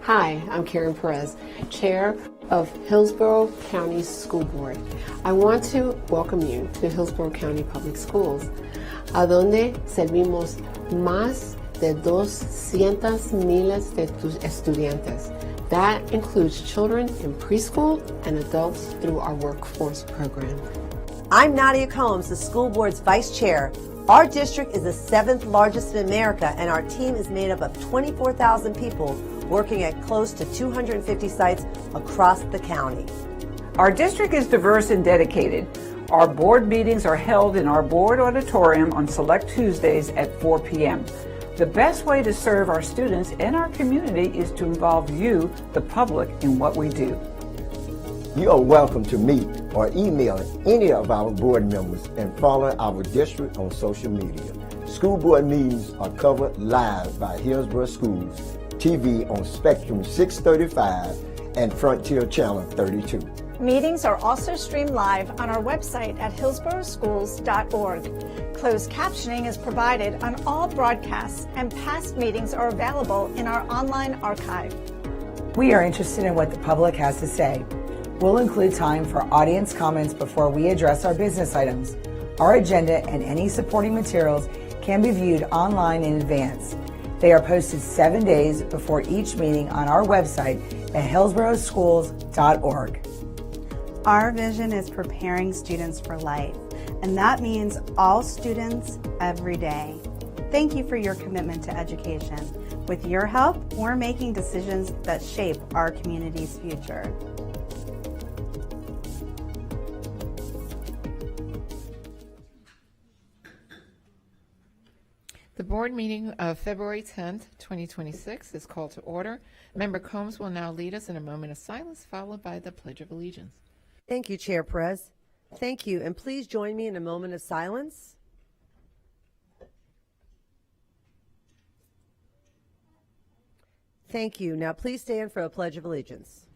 Hi, I'm Karen Perez, Chair of Hillsborough County School Board. I want to welcome you to Hillsborough County Public Schools, a donde servimos más de 200,000 de tus estudiantes. That includes children in preschool and adults through our workforce program. I'm Nadia Combs, the school board's vice chair. Our district is the 7th largest in America, and our team is made up of 24,000 people working at close to 250 sites across the county. Our district is diverse and dedicated. Our board meetings are held in our board auditorium on select Tuesdays at 4 p.m. The best way to serve our students and our community is to involve you, the public, in what we do. You are welcome to meet or email any of our board members and follow our district on social media. School board meetings are covered live by Hillsborough Schools TV on Spectrum 635 and Frontier Channel 32. Meetings are also streamed live on our website at hillsboroughschools.org. Closed captioning is provided on all broadcasts, and past meetings are available in our online archive. We are interested in what the public has to say. We'll include time for audience comments before we address our business items. Our agenda and any supporting materials can be viewed online in advance. They are posted 7 days before each meeting on our website at hillsboroughschools.org. Our vision is preparing students for life, and that means all students every day. Thank you for your commitment to education. With your help, we're making decisions that shape our community's future. The board meeting of February 10th, 2026 is called to order. Member Combs will now lead us in a moment of silence, followed by the Pledge of Allegiance. Thank you, Chair Perez. Thank you, and please join me in a moment of silence. Thank you. Now please stand for a Pledge of Allegiance.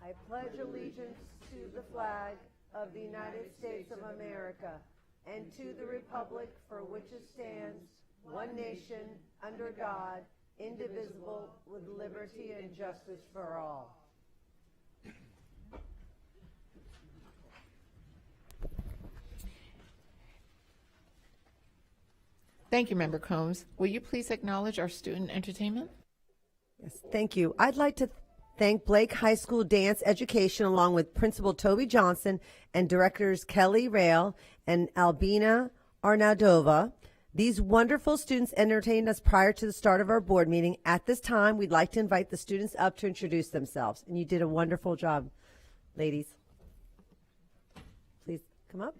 I pledge allegiance to the flag of the United States of America and to the republic for which it stands, one nation, under God, indivisible, with liberty and justice for all. Thank you, Member Combs. Will you please acknowledge our student entertainment? Yes, thank you. I'd like to thank Blake High School Dance Education along with Principal Toby Johnson and Directors Kelly Rail and Albina Arnaudova. These wonderful students entertained us prior to the start of our board meeting. At this time, we'd like to invite the students up to introduce themselves. And you did a wonderful job, ladies. Please come up.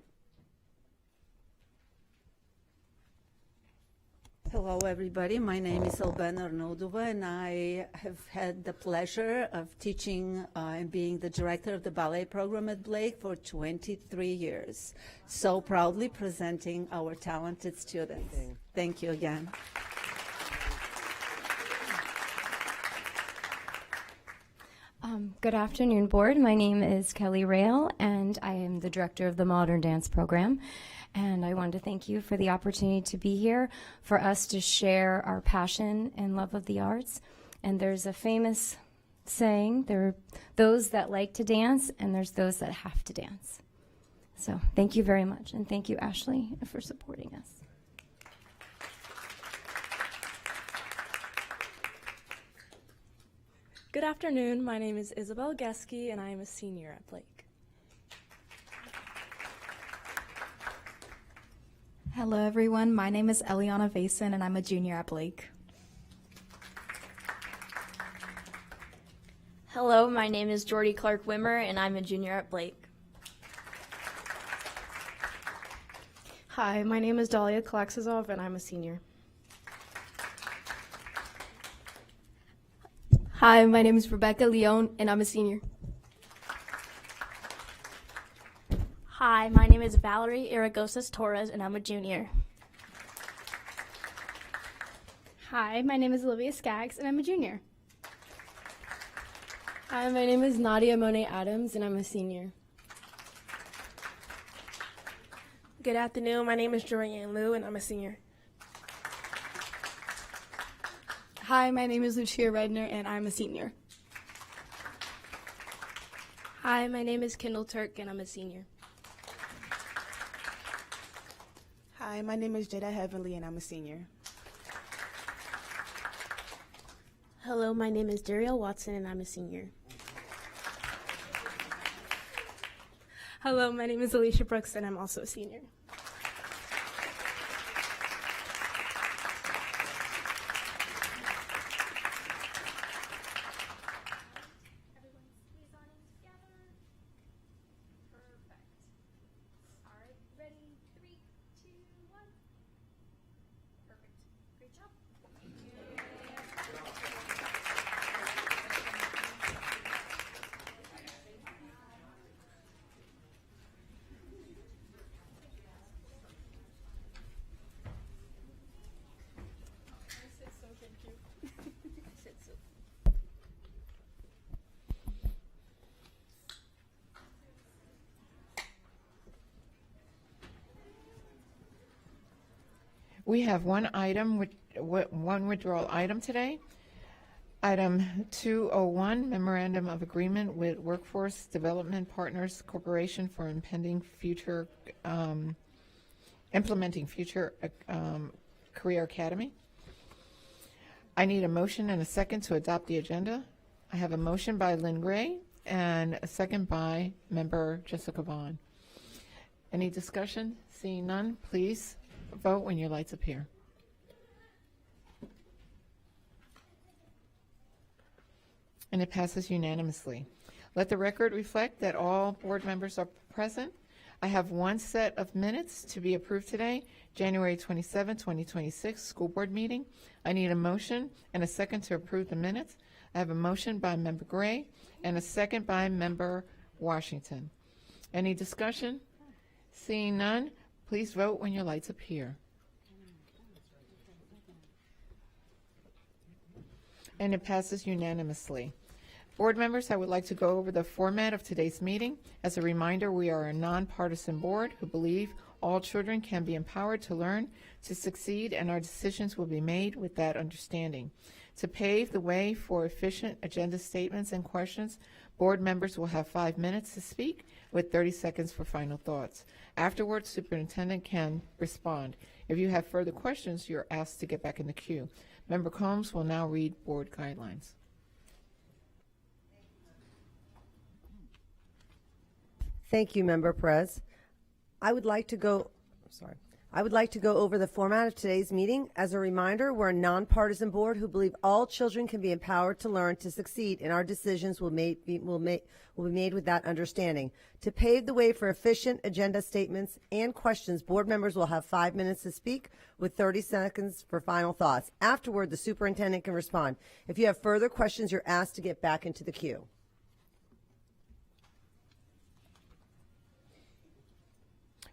Hello, everybody. My name is Albina Arnaudova, and I have had the pleasure of teaching and being the director of the ballet program at Blake for 23 years. So proudly presenting our talented students. Thank you again. Good afternoon, board. My name is Kelly Rail, and I am the director of the Modern Dance Program. And I wanted to thank you for the opportunity to be here, for us to share our passion and love of the arts. And there's a famous saying, there are those that like to dance, and there's those that have to dance. So thank you very much, and thank you, Ashley, for supporting us. Good afternoon. My name is Isabel Geske, and I am a senior at Blake. Hello, everyone. My name is Eliana Vason, and I'm a junior at Blake. Hello, my name is Jordy Clark Wimmer, and I'm a junior at Blake. Hi, my name is Dalia Kalaksazov, and I'm a senior. Hi, my name is Rebecca Leone, and I'm a senior. Hi, my name is Valerie Iragosas Torres, and I'm a junior. Hi, my name is Olivia Skaggs, and I'm a junior. Hi, my name is Nadia Monet Adams, and I'm a senior. Good afternoon. My name is Jorianne Liu, and I'm a senior. Hi, my name is Lucia Redner, and I'm a senior. Hi, my name is Kendall Turk, and I'm a senior. Hi, my name is Jada Heavenly, and I'm a senior. Hello, my name is Dariel Watson, and I'm a senior. Hello, my name is Alicia Brooks, and I'm also a senior. We have one withdrawal item today. Item 201, Memorandum of Agreement with Workforce Development Partners Corporation for implementing future Career Academy. I need a motion and a second to adopt the agenda. I have a motion by Lynn Gray and a second by Member Jessica Vaughn. Any discussion? Seeing none, please vote when your lights appear. And it passes unanimously. Let the record reflect that all board members are present. I have one set of minutes to be approved today, January 27, 2026, school board meeting. I need a motion and a second to approve the minutes. I have a motion by Member Gray and a second by Member Washington. Any discussion? Seeing none, please vote when your lights appear. And it passes unanimously. Board members, I would like to go over the format of today's meeting. As a reminder, we are a nonpartisan board who believe all children can be empowered to learn, to succeed, and our decisions will be made with that understanding. To pave the way for efficient agenda statements and questions, board members will have 5 minutes to speak with 30 seconds for final thoughts. Afterwards, superintendent can respond. If you have further questions, you're asked to get back in the queue. Member Combs will now read board guidelines. Thank you, Member Perez. I would like to go over the format of today's meeting. As a reminder, we're a nonpartisan board who believe all children can be empowered to learn, to succeed, and our decisions will be made with that understanding. To pave the way for efficient agenda statements and questions, board members will have 5 minutes to speak with 30 seconds for final thoughts. Afterward, the superintendent can respond. If you have further questions, you're asked to get back into the queue.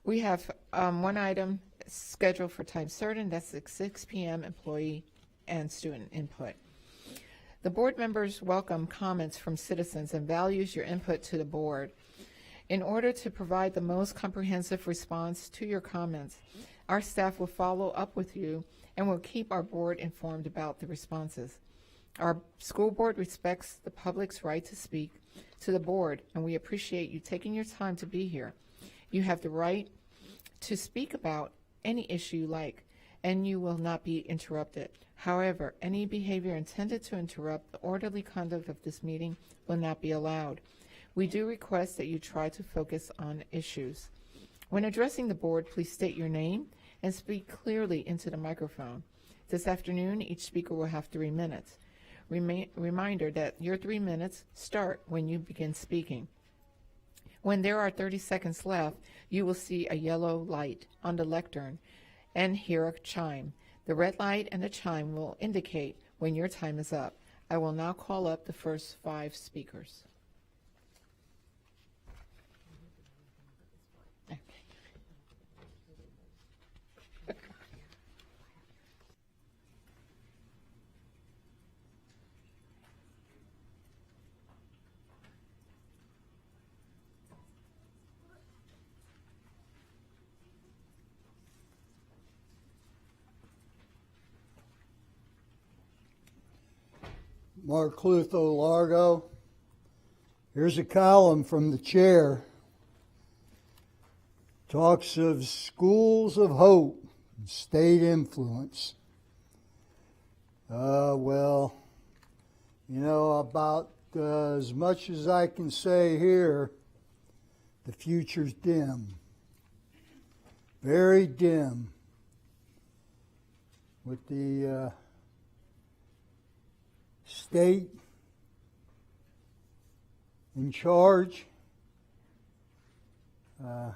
We have one item scheduled for time certain. That's at 6 p.m. employee and student input. The board members welcome comments from citizens and values your input to the board. In order to provide the most comprehensive response to your comments, our staff will follow up with you and will keep our board informed about the responses. Our school board respects the public's right to speak to the board, and we appreciate you taking your time to be here. You have the right to speak about any issue you like, and you will not be interrupted. However, any behavior intended to interrupt the orderly conduct of this meeting will not be allowed. We do request that you try to focus on issues. When addressing the board, please state your name and speak clearly into the microphone. This afternoon, each speaker will have 3 minutes. Reminder that your 3 minutes start when you begin speaking. When there are 30 seconds left, you will see a yellow light on the lectern and hear a chime. The red light and the chime will indicate when your time is up. I will now call up the first 5 speakers. Mark Clutho, Largo. Here's a column from the chair. Talks of schools of hope and state influence. Well, you know, about as much as I can say here, the future's dim. Very dim. With the state in charge, the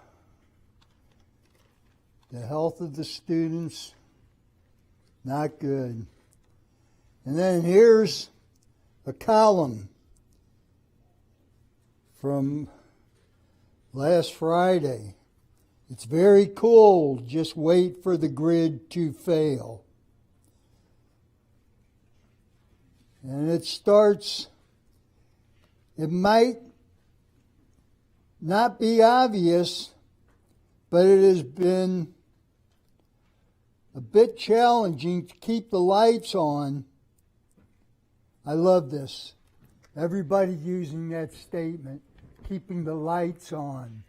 health of the students, not good. And then here's a column from last Friday. It's very cold, just wait for the grid to fail. And it starts, it might not be obvious, but it has been a bit challenging to keep the lights on. I love this. Everybody using that statement, keeping the lights on.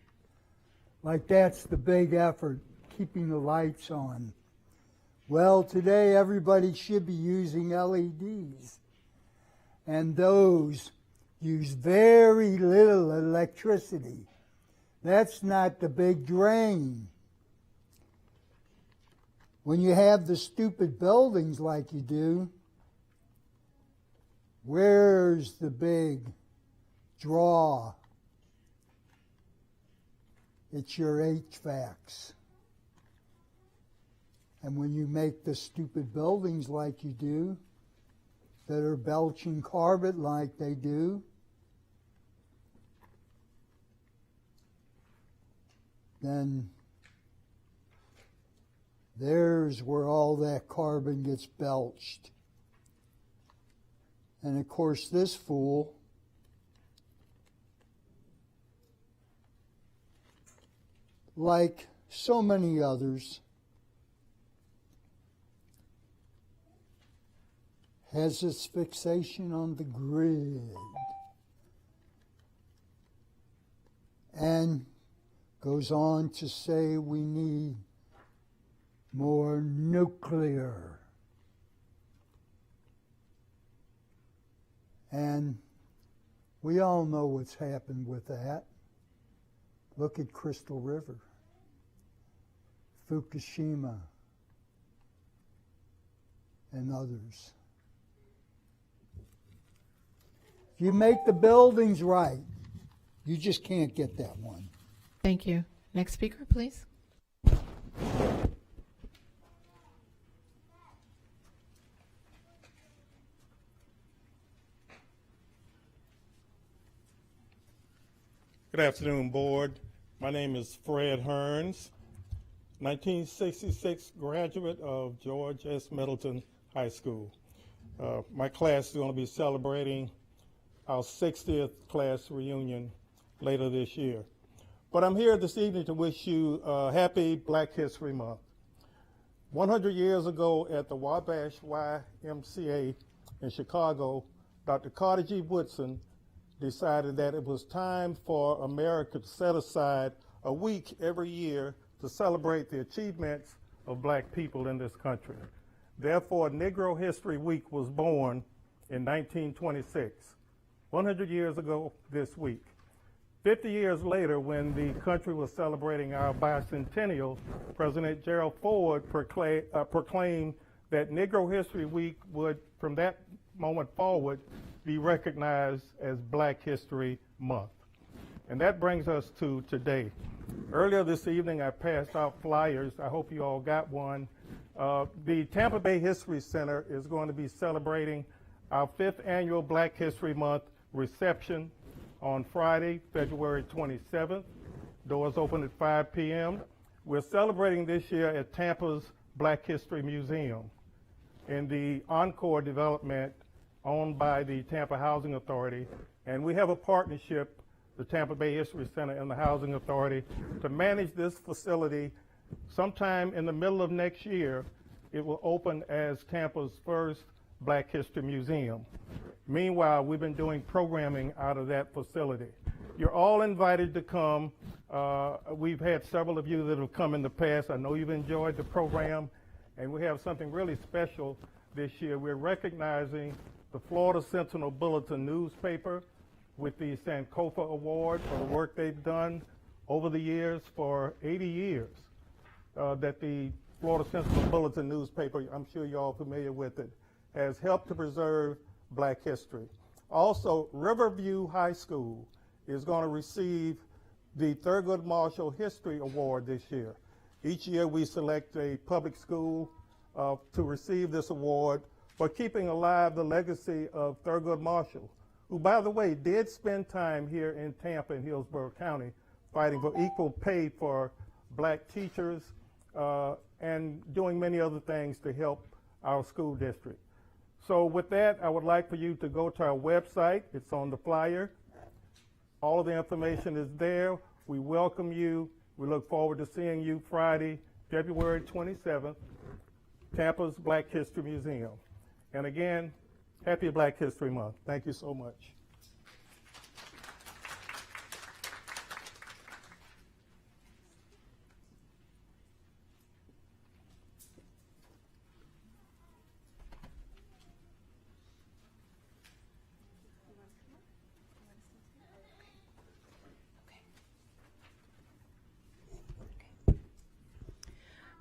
Like that's the big effort, keeping the lights on. Well, today everybody should be using LEDs. And those use very little electricity. That's not the big drain. When you have the stupid buildings like you do, where's the big draw? It's your HVACs. And when you make the stupid buildings like you do, that are belching carbon like they do, then there's where all that carbon gets belched. And of course this fool like so many others has its fixation on the grid and goes on to say we need more nuclear. And we all know what's happened with that. Look at Crystal River, Fukushima, and others. If you make the buildings right, you just can't get that one. Thank you. Next speaker, please. Good afternoon, Board. My name is Fred Hearns, 1966 graduate of George S. Middleton High School. My class is going to be celebrating our 60th class reunion later this year. But I'm here this evening to wish you a happy Black History Month. 100 years ago at the Wabash YMCA in Chicago, Dr. Carter G. Woodson decided that it was time for America to set aside a week every year to celebrate the achievements of Black people in this country. Therefore, Negro History Week was born in 1926, 100 years ago this week. 50 years later, when the country was celebrating our bicentennial, President Gerald Ford proclaimed that Negro History Week would, from that moment forward, be recognized as Black History Month. And that brings us to today. Earlier this evening, I passed out flyers. I hope you all got one. The Tampa Bay History Center is going to be celebrating our 5th annual Black History Month reception on Friday, February 27th. Doors open at 5 p.m. We're celebrating this year at Tampa's Black History Museum in the Encore development owned by the Tampa Housing Authority. And we have a partnership, the Tampa Bay History Center and the Housing Authority, to manage this facility. Sometime in the middle of next year, it will open as Tampa's first Black History Museum. Meanwhile, we've been doing programming out of that facility. You're all invited to come. We've had several of you that have come in the past. I know you've enjoyed the program, and we have something really special this year. We're recognizing the Florida Sentinel Bulletin newspaper with the Sankofa Award for the work they've done over the years. For 80 years that the Florida Sentinel Bulletin newspaper, I'm sure you're all familiar with it, has helped to preserve Black history. Also, Riverview High School is going to receive the Thurgood Marshall History Award this year. Each year we select a public school to receive this award for keeping alive the legacy of Thurgood Marshall, who, by the way, did spend time here in Tampa and Hillsborough County fighting for equal pay for black teachers and doing many other things to help our school district. So with that, I would like for you to go to our website. It's on the flyer. All of the information is there. We welcome you. We look forward to seeing you Friday, February 27th, Tampa's Black History Museum. And again, happy Black History Month. Thank you so much.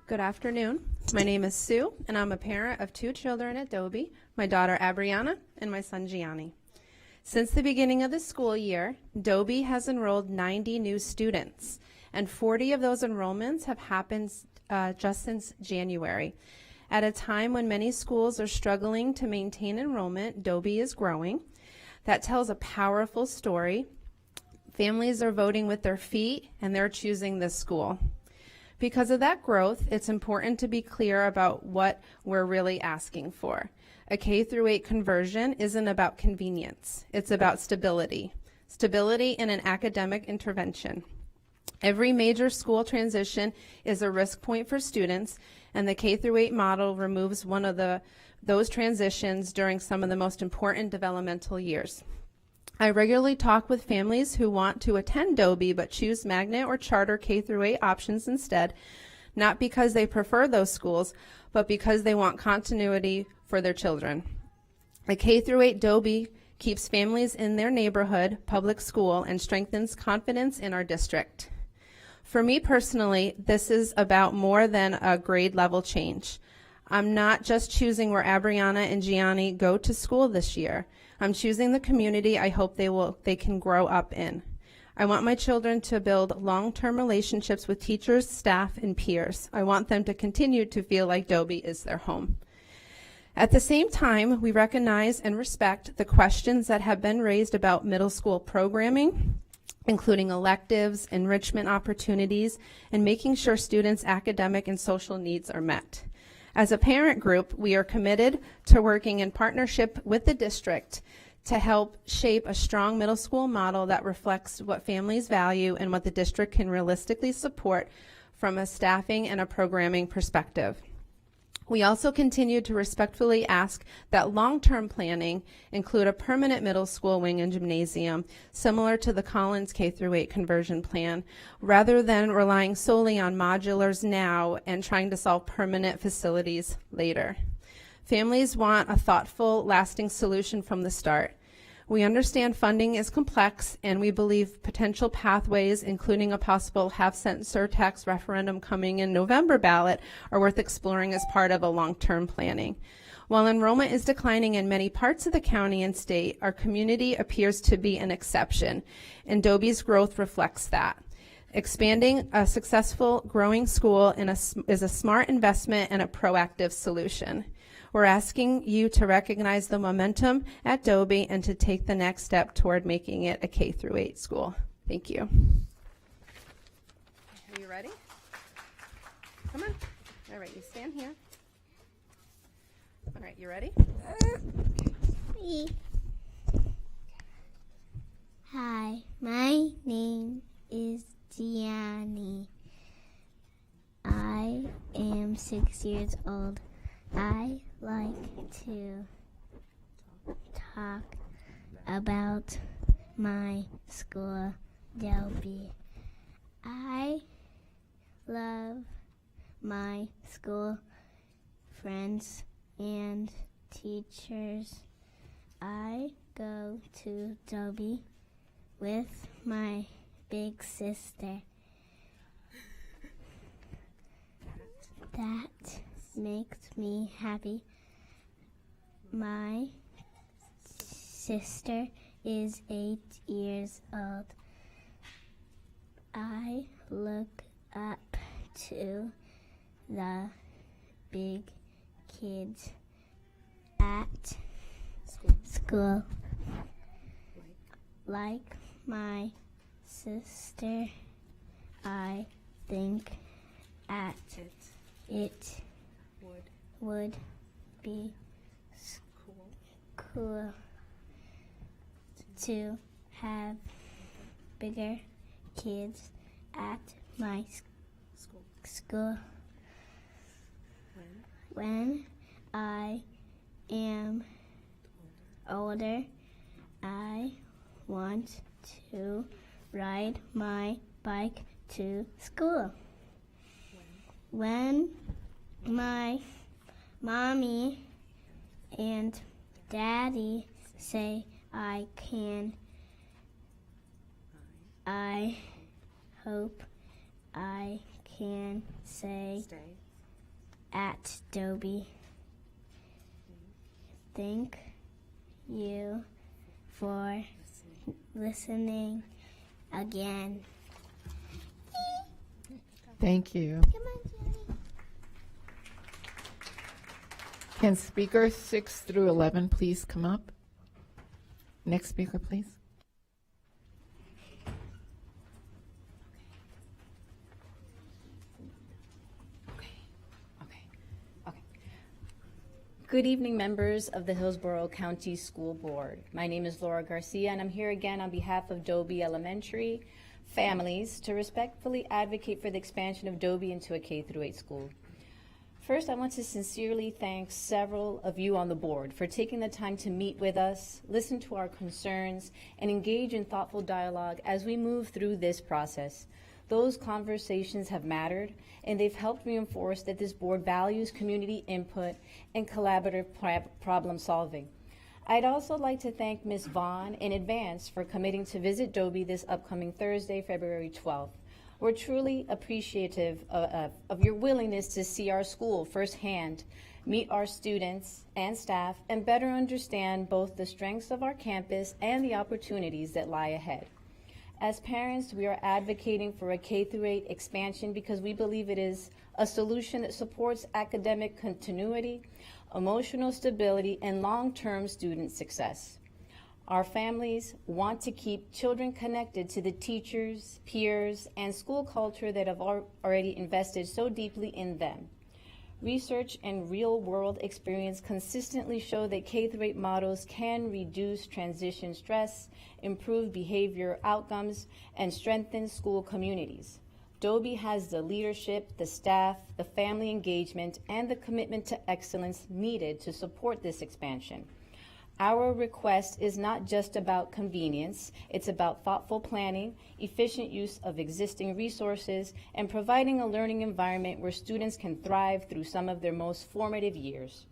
Good afternoon. My name is Sue, and I'm a parent of 2 children at Dobie, my daughter Abriana and my son Gianni. Since the beginning of the school year, Dobie has enrolled 90 new students, and 40 of those enrollments have happened just since January. At a time when many schools are struggling to maintain enrollment, Dobie is growing. That tells a powerful story. Families are voting with their feet, and they're choosing this school. Because of that growth, it's important to be clear about what we're really asking for. A K-8 conversion isn't about convenience. It's about stability. Stability in an academic intervention. Every major school transition is a risk point for students, and the K-8 model removes one of those transitions during some of the most important developmental years. I regularly talk with families who want to attend Dobie but choose magnet or charter K-8 options instead, not because they prefer those schools, but because they want continuity for their children. A K-8 Dobie keeps families in their neighborhood public school and strengthens confidence in our district. For me personally, this is about more than a grade level change. I'm not just choosing where Abriana and Gianni go to school this year. I'm choosing the community I hope they can grow up in. I want my children to build long-term relationships with teachers, staff, and peers. I want them to continue to feel like Dobie is their home. At the same time, we recognize and respect the questions that have been raised about middle school programming, including electives, enrichment opportunities, and making sure students' academic and social needs are met. As a parent group, we are committed to working in partnership with the district to help shape a strong middle school model that reflects what families value and what the district can realistically support from a staffing and a programming perspective. We also continue to respectfully ask that long-term planning include a permanent middle school wing and gymnasium, similar to the Collins K-8 conversion plan, rather than relying solely on modulars now and trying to solve permanent facilities later. Families want a thoughtful, lasting solution from the start. We understand funding is complex, and we believe potential pathways, including a possible half-cent surtax referendum coming in November ballot, are worth exploring as part of a long-term planning. While enrollment is declining in many parts of the county and state, our community appears to be an exception, and Dobie's growth reflects that. Expanding a successful, growing school is a smart investment and a proactive solution. We're asking you to recognize the momentum at Dobie and to take the next step toward making it a K-8 school. Thank you. Are you ready? Come on. All right, you stand here. All right, you ready? Hi, my name is Gianni. I am 6 years old. I like to talk about my school, Dobie. I love my school friends and teachers. I go to Dobie with my big sister. That makes me happy. My sister is 8 years old. I look up to the big kids at school. Like my sister, I think it would be cool to have bigger kids at my school. When I am older, I want to ride my bike to school. When my mommy and daddy say I can, I hope I can say at Dobie. Thank you for listening again. Thank you. Can speakers 6 through 11 please come up? Next speaker, please. Good evening, members of the Hillsborough County School Board. My name is Laura Garcia, and I'm here again on behalf of Dobie Elementary families to respectfully advocate for the expansion of Dobie into a K-8 school. First, I want to sincerely thank several of you on the board for taking the time to meet with us, listen to our concerns, and engage in thoughtful dialogue as we move through this process. Those conversations have mattered, and they've helped reinforce that this board values community input and collaborative problem solving. I'd also like to thank Ms. Vaughn in advance for committing to visit Dobie this upcoming Thursday, February 12th. We're truly appreciative of your willingness to see our school firsthand, meet our students and staff, and better understand both the strengths of our campus and the opportunities that lie ahead. As parents, we are advocating for a K-8 expansion because we believe it is a solution that supports academic continuity, emotional stability, and long-term student success. Our families want to keep children connected to the teachers, peers, and school culture that have already invested so deeply in them. Research and real-world experience consistently show that K-8 models can reduce transition stress, improve behavior outcomes, and strengthen school communities. Dobie has the leadership, the staff, the family engagement, and the commitment to excellence needed to support this expansion. Our request is not just about convenience, it's about thoughtful planning, efficient use of existing resources, and providing a learning environment where students can thrive through some of their most formative years.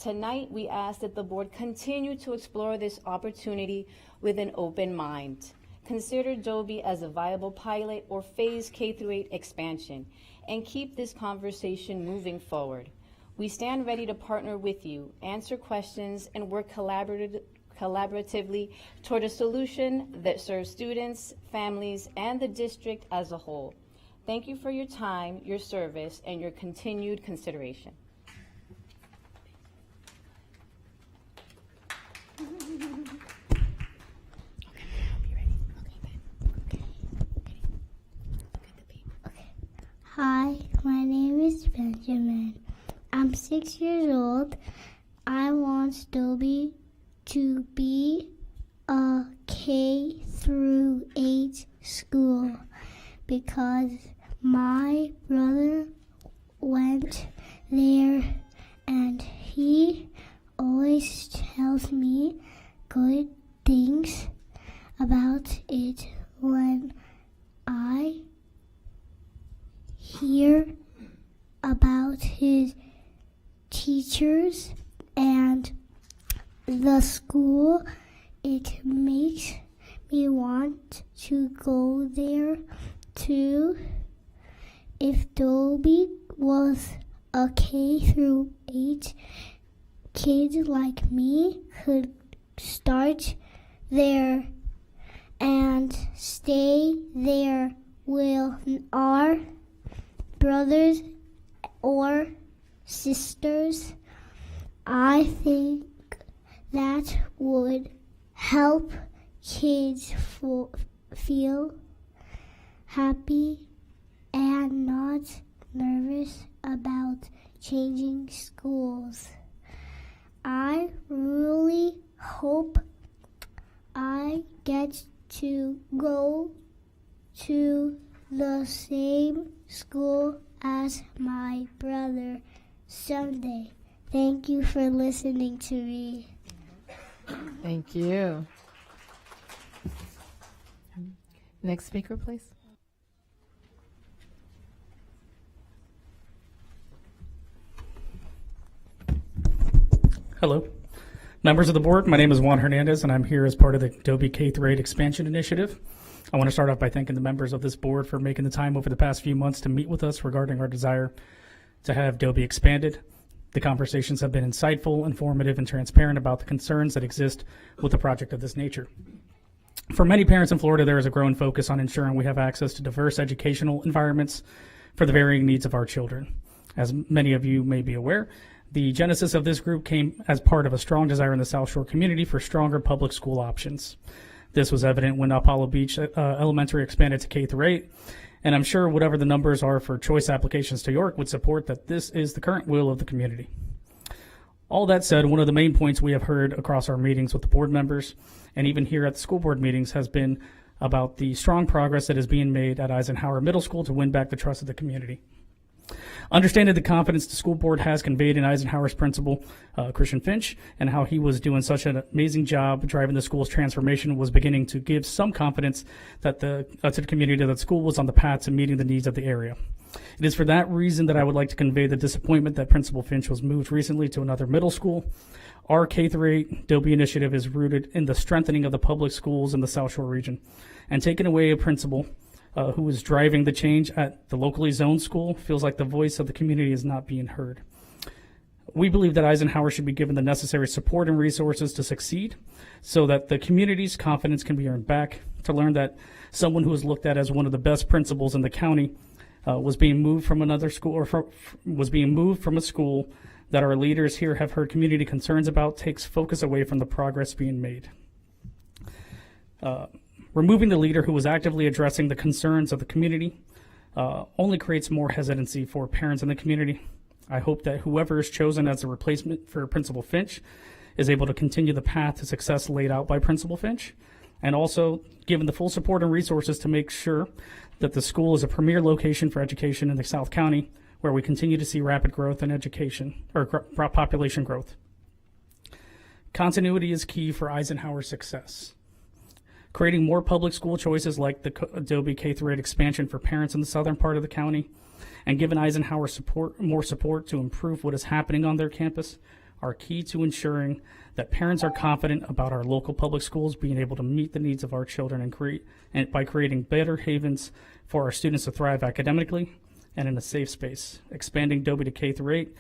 Tonight, we ask that the board continue to explore this opportunity with an open mind. Consider Dobie as a viable pilot or phased K-8 expansion, and keep this conversation moving forward. We stand ready to partner with you, answer questions, and work collaboratively toward a solution that serves students, families, and the district as a whole. Thank you for your time, your service, and your continued consideration. Hi, my name is Benjamin. I'm 6 years old. I want Dobie to be a K-8 school because my brother went there and he always tells me teachers and the school. It makes me want to go there too. If Dobie was a K through 8, kids like me could start there and stay there with our brothers or sisters. I think that would help kids feel happy and not nervous about changing schools. I really hope I get to go to the same school as my brother someday. Thank you for listening to me. Thank you. Next speaker, please. Hello. Members of the board, my name is Juan Hernandez, and I'm here as part of the Dobie K-8 Expansion Initiative. I want to start off by thanking the members of this board for making the time over the past few months to meet with us regarding our desire to have Dobie expanded. The conversations have been insightful, informative, and transparent about the concerns that exist with a project of this nature. For many parents in Florida, there is a growing focus on ensuring we have access to diverse educational environments for the varying needs of our children. As many of you may be aware, the genesis of this group came as part of a strong desire in the South Shore community for stronger public school options. This was evident when Apollo Beach Elementary expanded to K-8, and I'm sure whatever the numbers are for choice applications to York would support that this is the current will of the community. All that said, one of the main points we have heard across our meetings with the board members and even here at the school board meetings has been about the strong progress that is being made at Eisenhower Middle School to win back the trust of the community. Understanding the confidence the school board has conveyed in Eisenhower's principal, Christian Finch, and how he was doing such an amazing job driving the school's transformation was beginning to give some confidence that to the community that the school was on the path to meeting the needs of the area. It is for that reason that I would like to convey the disappointment that Principal Finch was moved recently to another middle school. Our K-8 Dobie initiative is rooted in the strengthening of the public schools in the South Shore region, and taking away a principal who is driving the change at the locally zoned school feels like the voice of the community is not being heard. We believe that Eisenhower should be given the necessary support and resources to succeed so that the community's confidence can be earned back, to learn that someone who is looked at as one of the best principals in the county was being moved from another school, or was being moved from a school that our leaders here have heard community concerns about, takes focus away from the progress being made. Removing the leader who was actively addressing the concerns of the community only creates more hesitancy for parents in the community. I hope that whoever is chosen as a replacement for Principal Finch is able to continue the path to success laid out by Principal Finch, and also given the full support and resources to make sure that the school is a premier location for education in the South County, where we continue to see rapid growth in education, or population growth. Continuity is key for Eisenhower's success. Creating more public school choices like the Dobie K-8 expansion for parents in the southern part of the county, and giving Eisenhower more support to improve what is happening on their campus are key to ensuring that parents are confident about our local public schools being able to meet the needs of our children and by creating better havens for our students to thrive academically and in a safe space. Expanding Dobie to K-8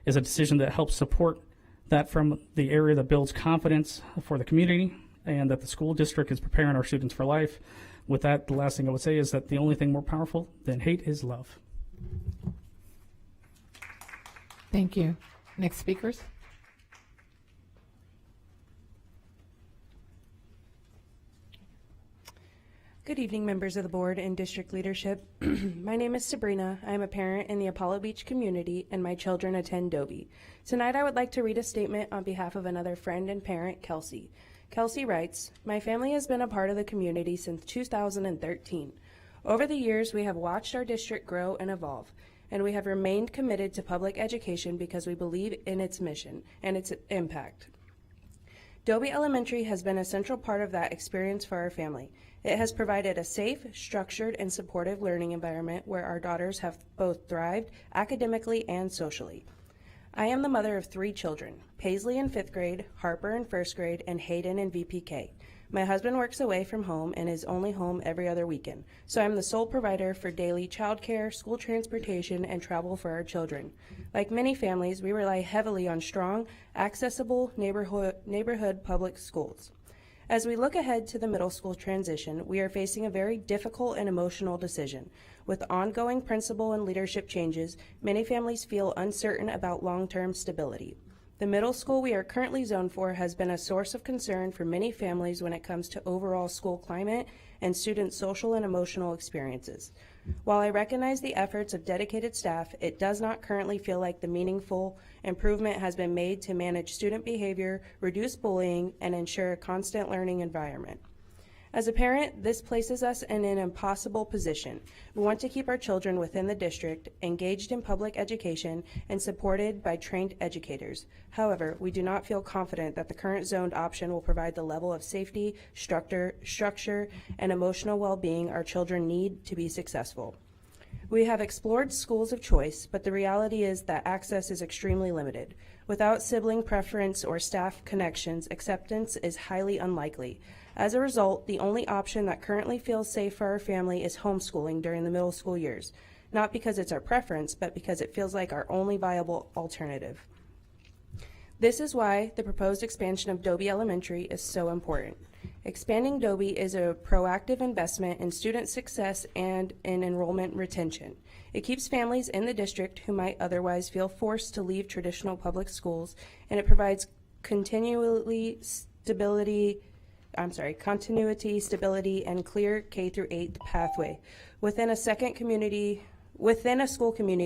is a decision that helps support that from the area that builds confidence for the community, and that the school district is preparing our students for life. With that, the last thing I would say is that the only thing more powerful than hate is love. Thank you. Next speakers. Good evening, members of the board and district leadership. My name is Sabrina. I am a parent in the Apollo Beach community, and my children attend Dobie. Tonight, I would like to read a statement on behalf of another friend and parent, Kelsey. Kelsey writes, "My family has been a part of the community since 2013. Over the years, we have watched our district grow and evolve, and we have remained committed to public education because we believe in its mission and its impact. Dobie Elementary has been a central part of that experience for our family. It has provided a safe, structured, and supportive learning environment where our daughters have both thrived academically and socially. I am the mother of 3 children, Paisley in 5th grade, Harper in 1st grade, and Hayden in VPK. My husband works away from home and is only home every other weekend, so I'm the sole provider for daily childcare, school transportation, and travel for our children. Like many families, we rely heavily on strong, accessible neighborhood public schools. As we look ahead to the middle school transition, we are facing a very difficult and emotional decision. With ongoing principal and leadership changes, many families feel uncertain about long-term stability. The middle school we are currently zoned for has been a source of concern for many families when it comes to overall school climate and students' social and emotional experiences. While I recognize the efforts of dedicated staff, it does not currently feel like the meaningful improvement has been made to manage student behavior, reduce bullying, and ensure a constant learning environment. As a parent, this places us in an impossible position. We want to keep our children within the district, engaged in public education, and supported by trained educators. However, we do not feel confident that the current zoned option will provide the level of safety, structure, and emotional well-being our children need to be successful. We have explored schools of choice, but the reality is that access is extremely limited. Without sibling preference or staff connections, acceptance is highly unlikely. As a result, the only option that currently feels safe for our family is homeschooling during the middle school years, not because it's our preference, but because it feels like our only viable alternative. This is why the proposed expansion of Dobie Elementary is so important. Expanding Dobie is a proactive investment in student success and in enrollment retention. It keeps families in the district who might otherwise feel forced to leave traditional public schools, and it provides continuity, stability, and clear K-8 pathway within a school community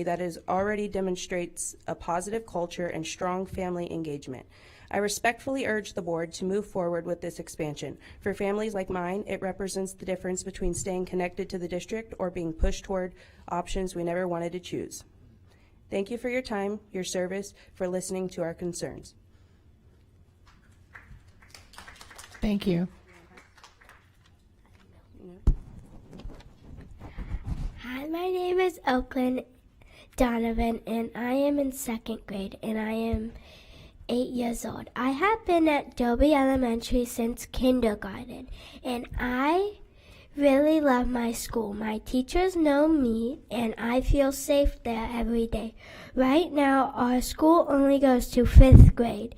that already demonstrates a positive culture and strong family engagement. I respectfully urge the board to move forward with this expansion. For families like mine, it represents the difference between staying connected to the district or being pushed toward options we never wanted to choose. Thank you for your time, your service, for listening to our concerns. Thank you. Hi, my name is Oakland Donovan, and I am in 2nd grade, and I am 8 years old. I have been at Dobie Elementary since kindergarten, and I really love my school. My teachers know me, and I feel safe there every day. Right now, our school only goes to 5th grade,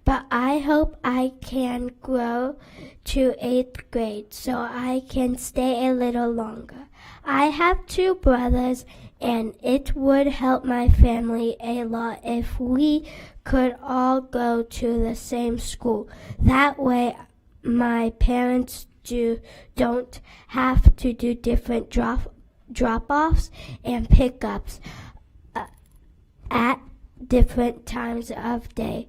but I hope I can grow to 8th grade so I can stay a little longer. I have 2 brothers, and it would help my family a lot if we could all go to the same school. That way, my parents don't have to do different drop-offs and pickups at different times of day.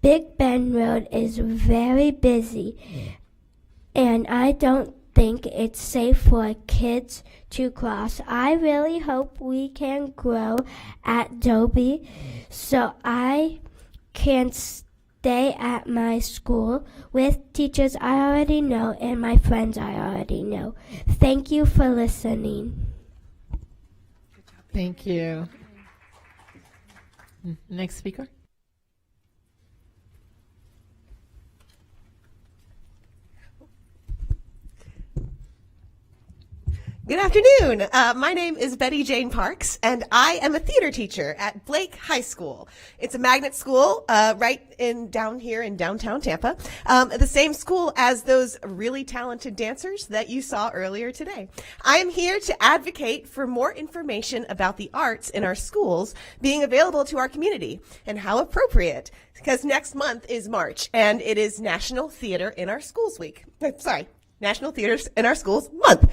Big Bend Road is very busy, and I don't think it's safe for kids to cross. I really hope we can grow at Dobie so I can stay at my school with teachers I already know and my friends I already know. Thank you for listening. Thank you. Next speaker. Good afternoon. My name is Betty Jane Parks, and I am a theater teacher at Blake High School. It's a magnet school right down here in downtown Tampa, the same school as those really talented dancers that you saw earlier today. I am here to advocate for more information about the arts in our schools being available to our community, and how appropriate, because next month is March, and it is National Theater in Our Schools Week. National Theaters in Our Schools Month.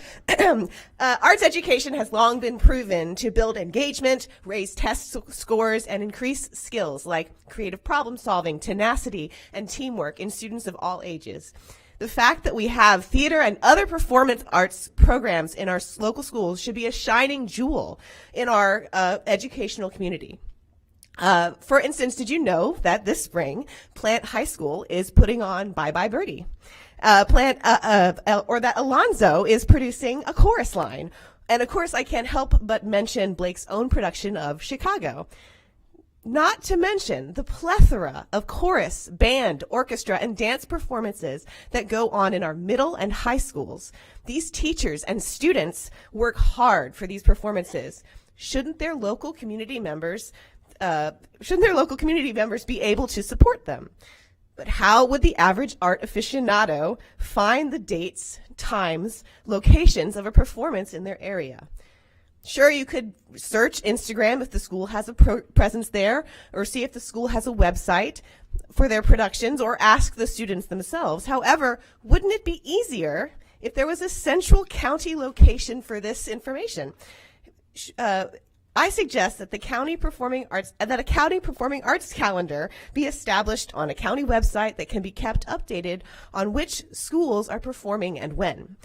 Arts education has long been proven to build engagement, raise test scores, and increase skills like creative problem solving, tenacity, and teamwork in students of all ages. The fact that we have theater and other performance arts programs in our local schools should be a shining jewel in our educational community. For instance, did you know that this spring, Plant High School is putting on Bye Bye Birdie? Or that Alonzo is producing a chorus line. And of course, I can't help but mention Blake's own production of Chicago. Not to mention the plethora of chorus, band, orchestra, and dance performances that go on in our middle and high schools. These teachers and students work hard for these performances. Shouldn't their local community members be able to support them? But how would the average art aficionado find the dates, times, locations of a performance in their area? Sure, you could search Instagram if the school has a presence there, or see if the school has a website for their productions, or ask the students themselves. However, wouldn't it be easier if there was a central county location for this information? I suggest that a county performing arts calendar be established on a county website that can be kept updated on which schools are performing and when.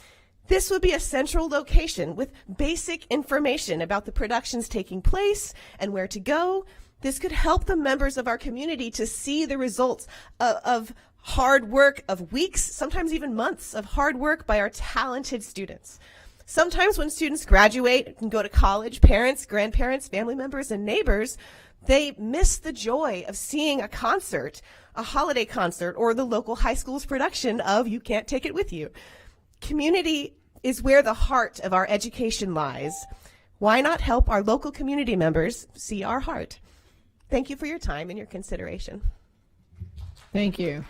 This would be a central location with basic information about the productions taking place and where to go. This could help the members of our community to see the results of hard work, of weeks, sometimes even months of hard work by our talented students. Sometimes when students graduate and go to college, parents, grandparents, family members, and neighbors, they miss the joy of seeing a concert, a holiday concert, or the local high school's production of You Can't Take It With You. Community is where the heart of our education lies. Why not help our local community members see our heart? Thank you for your time and your consideration. Thank you.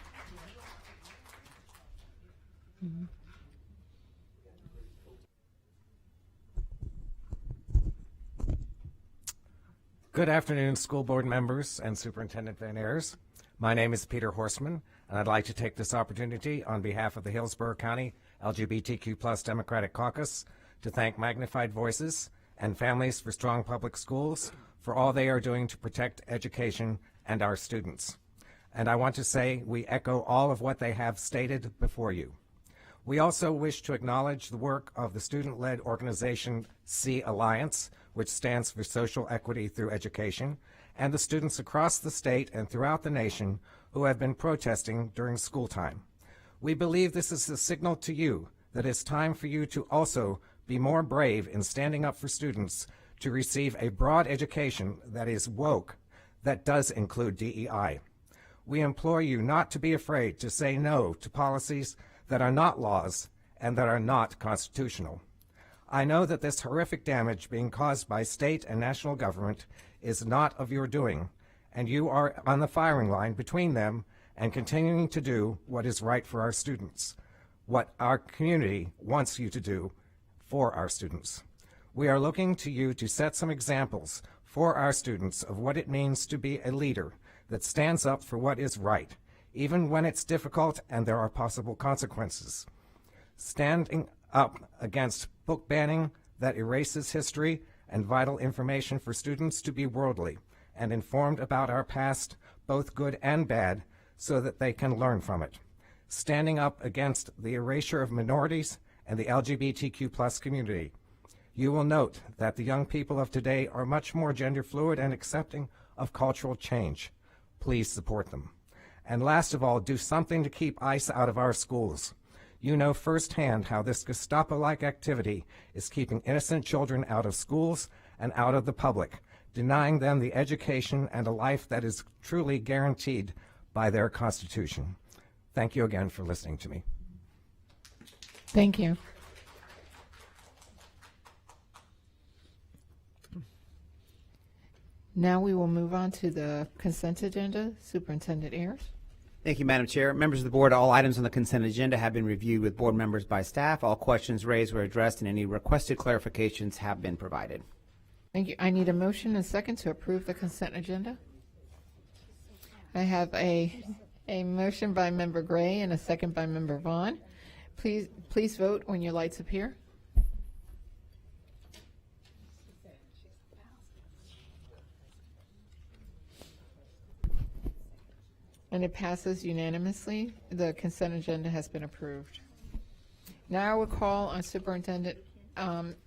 Good afternoon, school board members and Superintendent Van Ayers. My name is Peter Horstman, and I'd like to take this opportunity on behalf of the Hillsborough County LGBTQ+ Democratic Caucus to thank Magnified Voices and Families for Strong Public Schools for all they are doing to protect education and our students. And I want to say we echo all of what they have stated before you. We also wish to acknowledge the work of the student-led organization SEE Alliance, which stands for Social Equity Through Education, and the students across the state and throughout the nation who have been protesting during school time. We believe this is a signal to you that it's time for you to also be more brave in standing up for students to receive a broad education that is woke, that does include DEI. We implore you not to be afraid to say no to policies that are not laws and that are not constitutional. I know that this horrific damage being caused by state and national government is not of your doing, and you are on the firing line between them and continuing to do what is right for our students, what our community wants you to do for our students. We are looking to you to set some examples for our students of what it means to be a leader that stands up for what is right, even when it's difficult and there are possible consequences. Standing up against book banning that erases history and vital information for students to be worldly and informed about our past, both good and bad, so that they can learn from it. Standing up against the erasure of minorities and the LGBTQ+ community. You will note that the young people of today are much more gender fluid and accepting of cultural change. Please support them. And last of all, do something to keep ICE out of our schools. You know firsthand how this Gestapo-like activity is keeping innocent children out of schools and out of the public, denying them the education and a life that is truly guaranteed by their Constitution. Thank you again for listening to me. Thank you. Now we will move on to the consent agenda. Superintendent Ayers. Thank you, Madam Chair. Members of the board, all items on the consent agenda have been reviewed with board members by staff. All questions raised were addressed and any requested clarifications have been provided. Thank you. I need a motion and a second to approve the consent agenda. I have a motion by Member Gray and a second by Member Vaughn. Please vote when your lights appear. And it passes unanimously. The consent agenda has been approved. Now I will call on Superintendent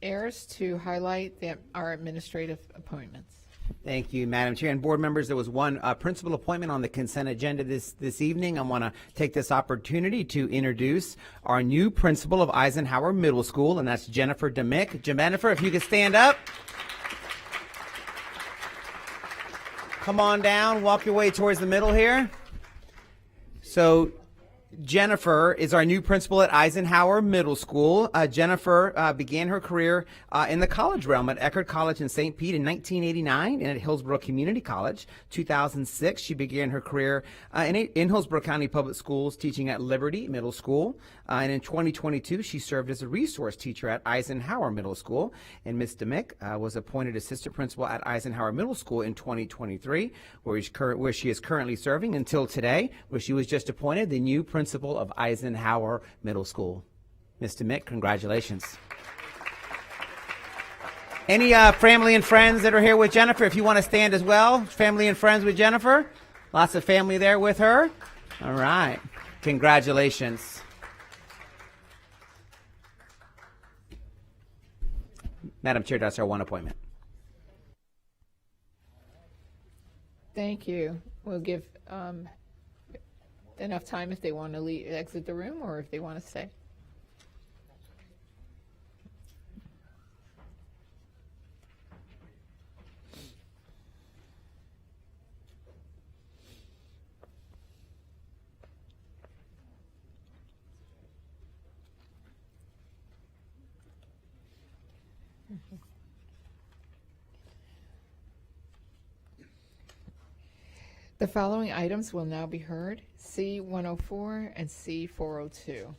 Ayers to highlight our administrative appointments. Thank you, Madam Chair and board members. There was one principal appointment on the consent agenda this evening. I want to take this opportunity to introduce our new principal of Eisenhower Middle School, and that's Jennifer Demick. Jennifer, if you could stand up. come on down, walk your way towards the middle here. So Jennifer is our new principal at Eisenhower Middle School. Jennifer began her career in the college realm at Eckerd College in St. Pete in 1989 and at Hillsborough Community College. 2006, she began her career in Hillsborough County Public Schools teaching at Liberty Middle School. And in 2022, she served as a resource teacher at Eisenhower Middle School. And Ms. Demick was appointed assistant principal at Eisenhower Middle School in 2023, where she is currently serving until today, where she was just appointed the new principal of Eisenhower Middle School. Ms. Demick, congratulations. Any family and friends that are here with Jennifer, if you want to stand as well, family and friends with Jennifer? Lots of family there with her? All right. Congratulations. Madam Chair, that's our one appointment. Thank you. We'll give enough time if they want to exit the room or if they want to stay. The following items will now be heard, C-104 and C-402.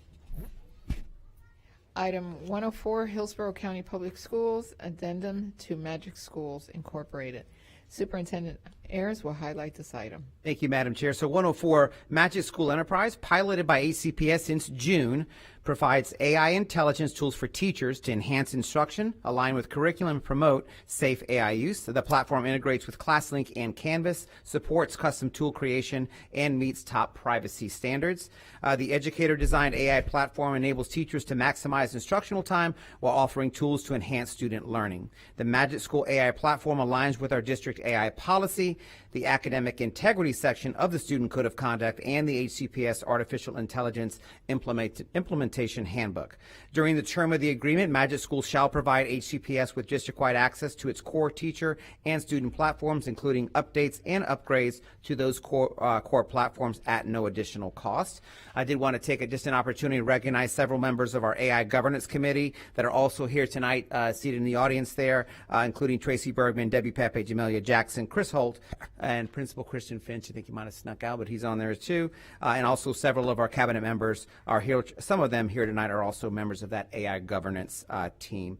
Item 104, Hillsborough County Public Schools, Addendum to Magic Schools Incorporated. Superintendent Ayers will highlight this item. Thank you, Madam Chair. So 104, Magic School Enterprise, piloted by HCPS since June, provides AI intelligence tools for teachers to enhance instruction, align with curriculum, and promote safe AI use. The platform integrates with ClassLink and Canvas, supports custom tool creation, and meets top privacy standards. The educator-designed AI platform enables teachers to maximize instructional time while offering tools to enhance student learning. The Magic School AI platform aligns with our district AI policy, the academic integrity section of the Student Code of Conduct, and the HCPS Artificial Intelligence Implementation Handbook. During the term of the agreement, Magic School shall provide HCPS with district-wide access to its core teacher and student platforms, including updates and upgrades to those core platforms at no additional cost. I did want to take just an opportunity to recognize several members of our AI Governance Committee that are also here tonight, seated in the audience there, including Tracy Bergman, Debbie Pepe, Jamelia Jackson, Chris Holt, and Principal Christian Finch. I think he might have snuck out, but he's on there too. And also several of our cabinet members are here. Some of them here tonight are also members of that AI governance team.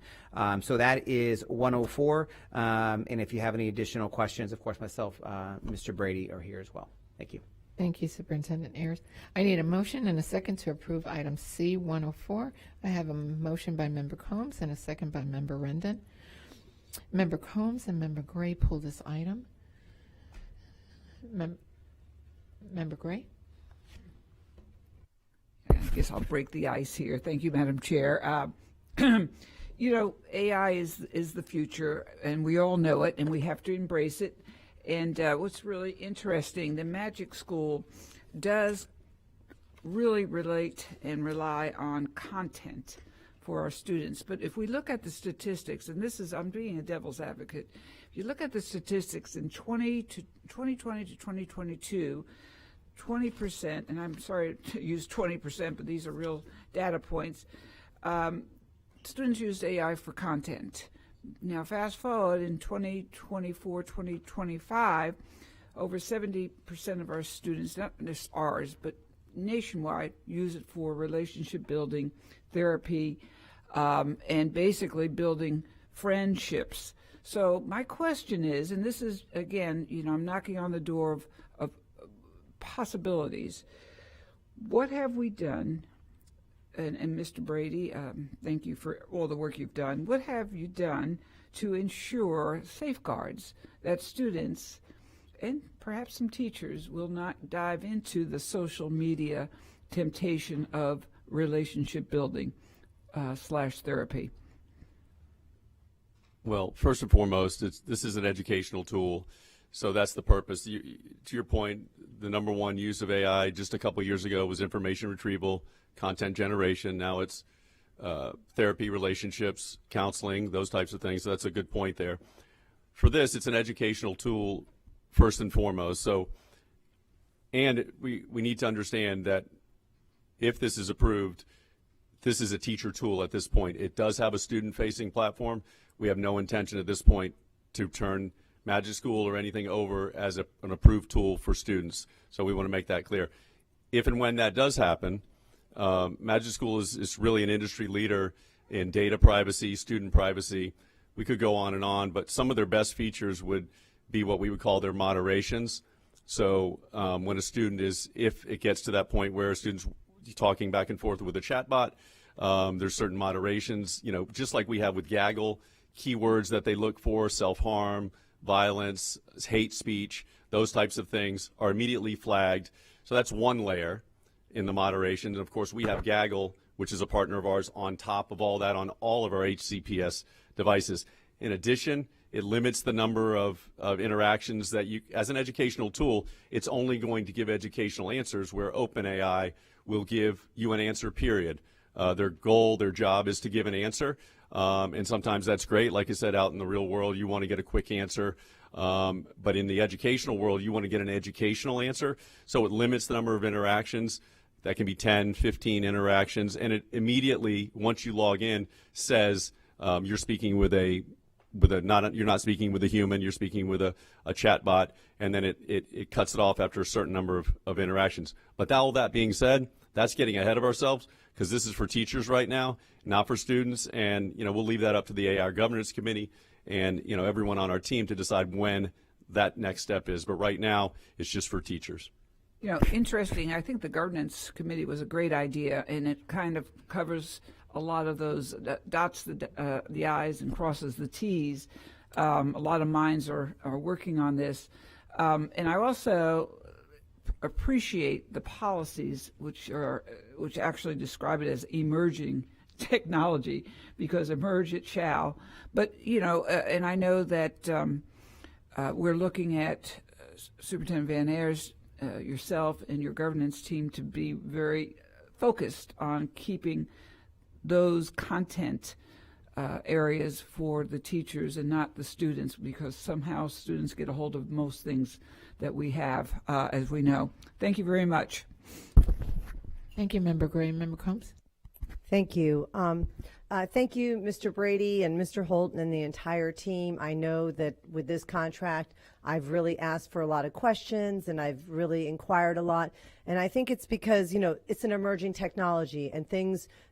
So that is 104. And if you have any additional questions, of course, myself, Mr. Brady are here as well. Thank you. Thank you, Superintendent Ayers. I need a motion and a second to approve item C-104. I have a motion by Member Combs and a second by Member Rendon. Member Combs and Member Gray pull this item. Member Gray? I guess I'll break the ice here. Thank you, Madam Chair. You know, AI is the future, and we all know it, and we have to embrace it. And what's really interesting, the Magic School does really relate and rely on content for our students. But if we look at the statistics, and this is, I'm being a devil's advocate, if you look at the statistics in 2020 to 2022, 20%, and I'm sorry to use 20%, but these are real data points, students used AI for content. Now, fast forward in 2024, 2025, over 70% of our students, not just ours, but nationwide, use it for relationship building, therapy, and basically building friendships. So my question is, and this is, again, you know, I'm knocking on the door of possibilities. What have we done? And Mr. Brady, thank you for all the work you've done. What have you done to ensure safeguards that students and perhaps some teachers will not dive into the social media temptation of relationship building / therapy? Well, first and foremost, this is an educational tool, so that's the purpose. To your point, the number one use of AI just a couple years ago was information retrieval, content generation. Now it's therapy, relationships, counseling, those types of things. So that's a good point there. For this, it's an educational tool first and foremost. So, and we need to understand that if this is approved, this is a teacher tool at this point. It does have a student-facing platform. We have no intention at this point to turn Magic School or anything over as an approved tool for students. So we want to make that clear. If and when that does happen, Magic School is really an industry leader in data privacy, student privacy. We could go on, but some of their best features would be what we would call their moderations. So when a student if it gets to that point where a student's talking back and forth with a chatbot, there's certain moderations, just like we have with Gaggle, keywords that they look for, self-harm, violence, hate speech, those types of things are immediately flagged. So that's one layer in the moderation. And of course, we have Gaggle, which is a partner of ours, on top of all that on all of our HCPS devices. In addition, it limits the number of interactions that you, as an educational tool, it's only going to give educational answers, where OpenAI will give you an answer, period. Their goal, their job is to give an answer. And sometimes that's great. Like I said, out in the real world, you want to get a quick answer. But in the educational world, you want to get an educational answer. So it limits the number of interactions. That can be 10, 15 interactions. And it immediately, once you log in, says you're speaking with you're not speaking with a human, you're speaking with a chatbot, and then it cuts it off after a certain number of interactions. But all that being said, that's getting ahead of ourselves, because this is for teachers right now, not for students. And we'll leave that up to the AI Governance Committee and everyone on our team to decide when that next step is. But right now, it's just for teachers. Interesting. I think the governance committee was a great idea, and it kind of covers a lot of those, dots the I's and crosses the T's. A lot of minds are working on this. And I also appreciate the policies which actually describe it as emerging technology, because emerge it shall. But, and I know that we're looking at Superintendent Van Ayers, yourself and your governance team, to be very focused on keeping those content areas for the teachers and not the students, because somehow students get a hold of most things that we have, as we know. Thank you very much. Thank you, Member Gray. Member Combs? Thank you. Thank you, Mr. Brady and Mr. Holton and the entire team. I know that with this contract, I've really asked for a lot of questions and I've really inquired a lot. And I think it's because, it's an emerging technology and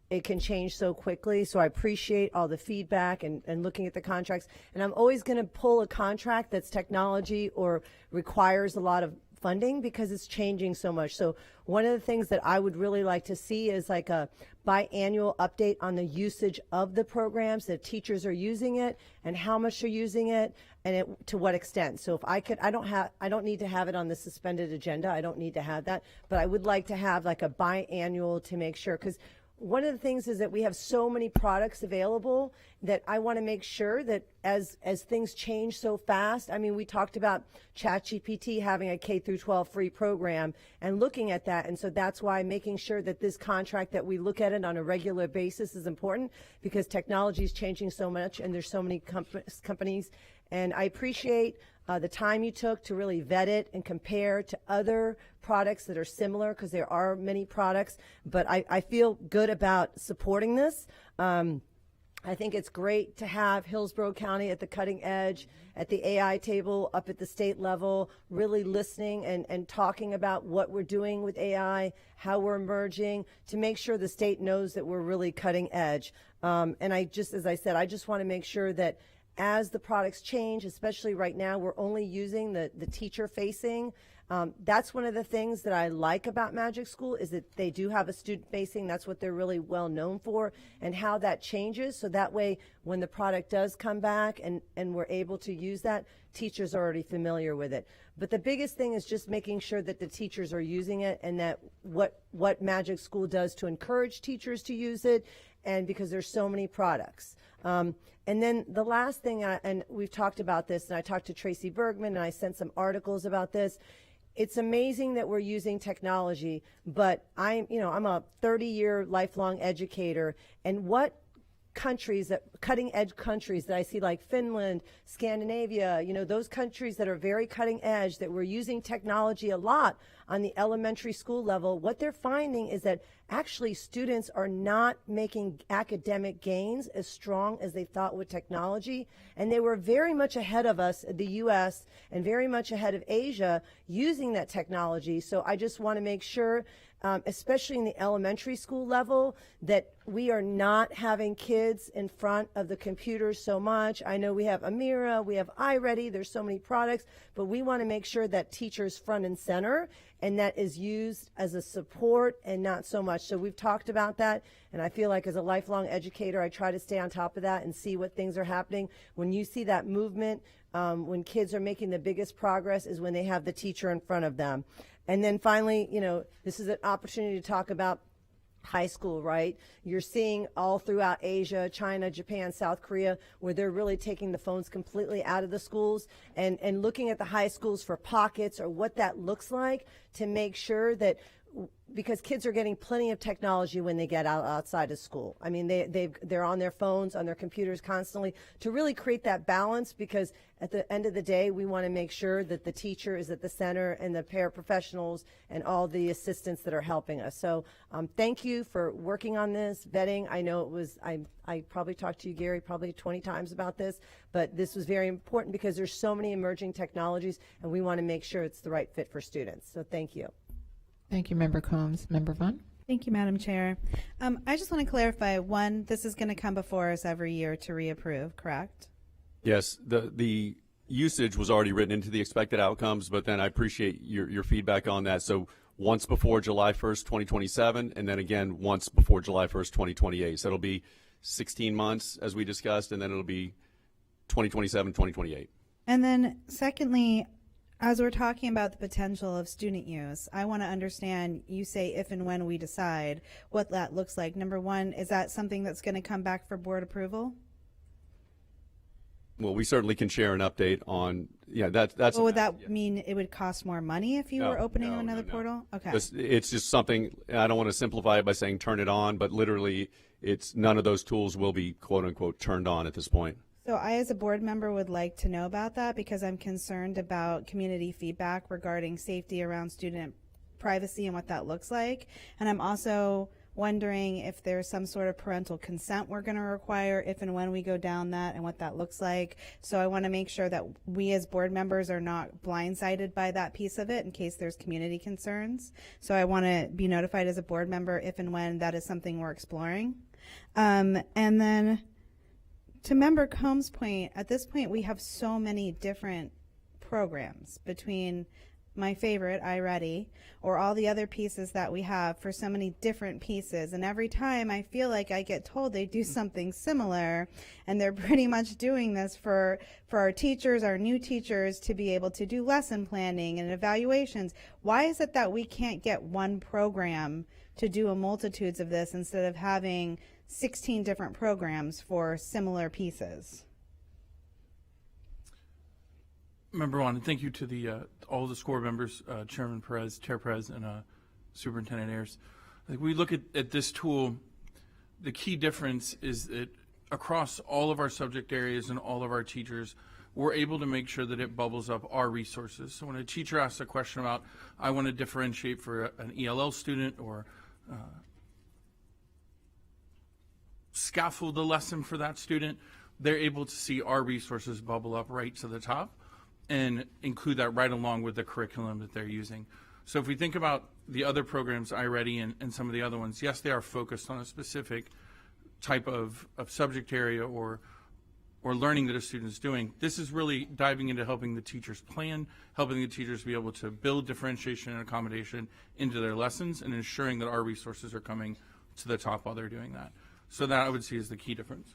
it can change so quickly. So I appreciate all the feedback and looking at the contracts. And I'm always going to pull a contract that's technology or requires a lot of funding, because it's changing so much. So one of the things that I would really like to see is like a biannual update on the usage of the programs, that teachers are using it and how much they're using it and to what extent. So if I don't need to have it on the suspended agenda. I don't need to have that, but I would like to have like a biannual to make sure, because one of the things is that we have so many products available that I want to make sure that as things change so fast. I mean, we talked about ChatGPT having a K through 12 free program and looking at that. And so that's why making sure that this contract, that we look at it on a regular basis, is important, because technology is changing so much and there's so many companies. And I appreciate the time you took to really vet it and compare to other products that are similar, because there are many products. But I feel good about supporting this. I think it's great to have Hillsborough County at the cutting edge, at the AI table, up at the state level, really listening and talking about what we're doing with AI, how we're emerging, to make sure the state knows that we're really cutting edge. And as I said, I just want to make sure that as the products change, especially right now, we're only using the teacher facing. That's one of the things that I like about Magic School, is that they do have a student facing. That's what they're really well known for, and how that changes. So that way, when the product does come back and we're able to use that, teachers are already familiar with it. But the biggest thing is just making sure that the teachers are using it, and that what Magic School does to encourage teachers to use it, and because there's so many products. And then the last thing, and we've talked about this, and I talked to Tracy Bergman, and I sent some articles about this. It's amazing that we're using technology, but I'm a 30-year lifelong educator, and what countries, that cutting edge countries that I see, like Finland, Scandinavia, those countries that are very cutting edge, that we're using technology a lot on the elementary school level, what they're finding is that actually students are not making academic gains as strong as they thought with technology. And they were very much ahead of us, the U.S., and very much ahead of Asia using that technology. So I just want to make sure, especially in the elementary school level, that we are not having kids in front of the computers so much. I know we have Amira, we have iReady, there's so many products, but we want to make sure that teachers front and center, and that is used as a support and not so much. So we've talked about that, and I feel like as a lifelong educator, I try to stay on top of that and see what things are happening. When you see that movement, when kids are making the biggest progress is when they have the teacher in front of them. And then finally, this is an opportunity to talk about high school, right? You're seeing all throughout Asia, China, Japan, South Korea, where they're really taking the phones completely out of the schools and looking at the high schools for pockets or what that looks like to make sure that, because kids are getting plenty of technology when they get outside of school. I mean, they're on their phones, on their computers constantly, to really create that balance, because at the end of the day, we want to make sure that the teacher is at the center and the paraprofessionals and all the assistants that are helping us. So thank you for working on this, vetting. I know it was, I probably talked to you, Gary, probably 20 times about this, but this was very important because there's so many emerging technologies, and we want to make sure it's the right fit for students. So thank you. Thank you, Member Combs. Member Vaughn? Thank you, Madam Chair. I just want to clarify, one, this is going to come before us every year to reapprove, correct? Yes, the usage was already written into the expected outcomes, but then I appreciate your feedback on that. So once before July 1st, 2027, and then again once before July 1st, 2028. So it'll be 16 months, as we discussed, and then it'll be 2027, 2028. And then secondly, as we're talking about the potential of student use, I want to understand, you say if and when we decide, what that looks like. Number one, is that something that's going to come back for board approval? Well, we certainly can share an update on, that's. Well, would that mean it would cost more money if you were opening another portal? Okay. It's just something, I don't want to simplify it by saying turn it on, but literally it's none of those tools will be quote unquote turned on at this point. So I, as a board member, would like to know about that because I'm concerned about community feedback regarding safety around student privacy and what that looks like. And I'm also wondering if there's some sort of parental consent we're going to require if and when we go down that and what that looks like. So I want to make sure that we as board members are not blindsided by that piece of it in case there's community concerns. So I want to be notified as a board member if and when that is something we're exploring. And then to Member Combs' point, at this point we have so many different programs between my favorite, iReady, or all the other pieces that we have for so many different pieces. And every time I feel like I get told they do something similar, and they're pretty much doing this for our teachers, our new teachers, to be able to do lesson planning and evaluations. Why is it that we can't get one program to do a multitudes of this instead of having 16 different programs for similar pieces? Member Vaughn, and thank you to the all the SCORE members, Chairman Perez, Chair Perez, and Superintendent Ayers. I think we look at this tool, the key difference is that across all of our subject areas and all of our teachers, we're able to make sure that it bubbles up our resources. So when a teacher asks a question about, I want to differentiate for an ELL student or scaffold the lesson for that student, they're able to see our resources bubble up right to the top and include that right along with the curriculum that they're using. So if we think about the other programs, iReady and some of the other ones, yes, they are focused on a specific type of subject area or learning that a student is doing. This is really diving into helping the teachers plan, helping the teachers be able to build differentiation and accommodation into their lessons, and ensuring that our resources are coming to the top while they're doing that. So that I would see as the key difference.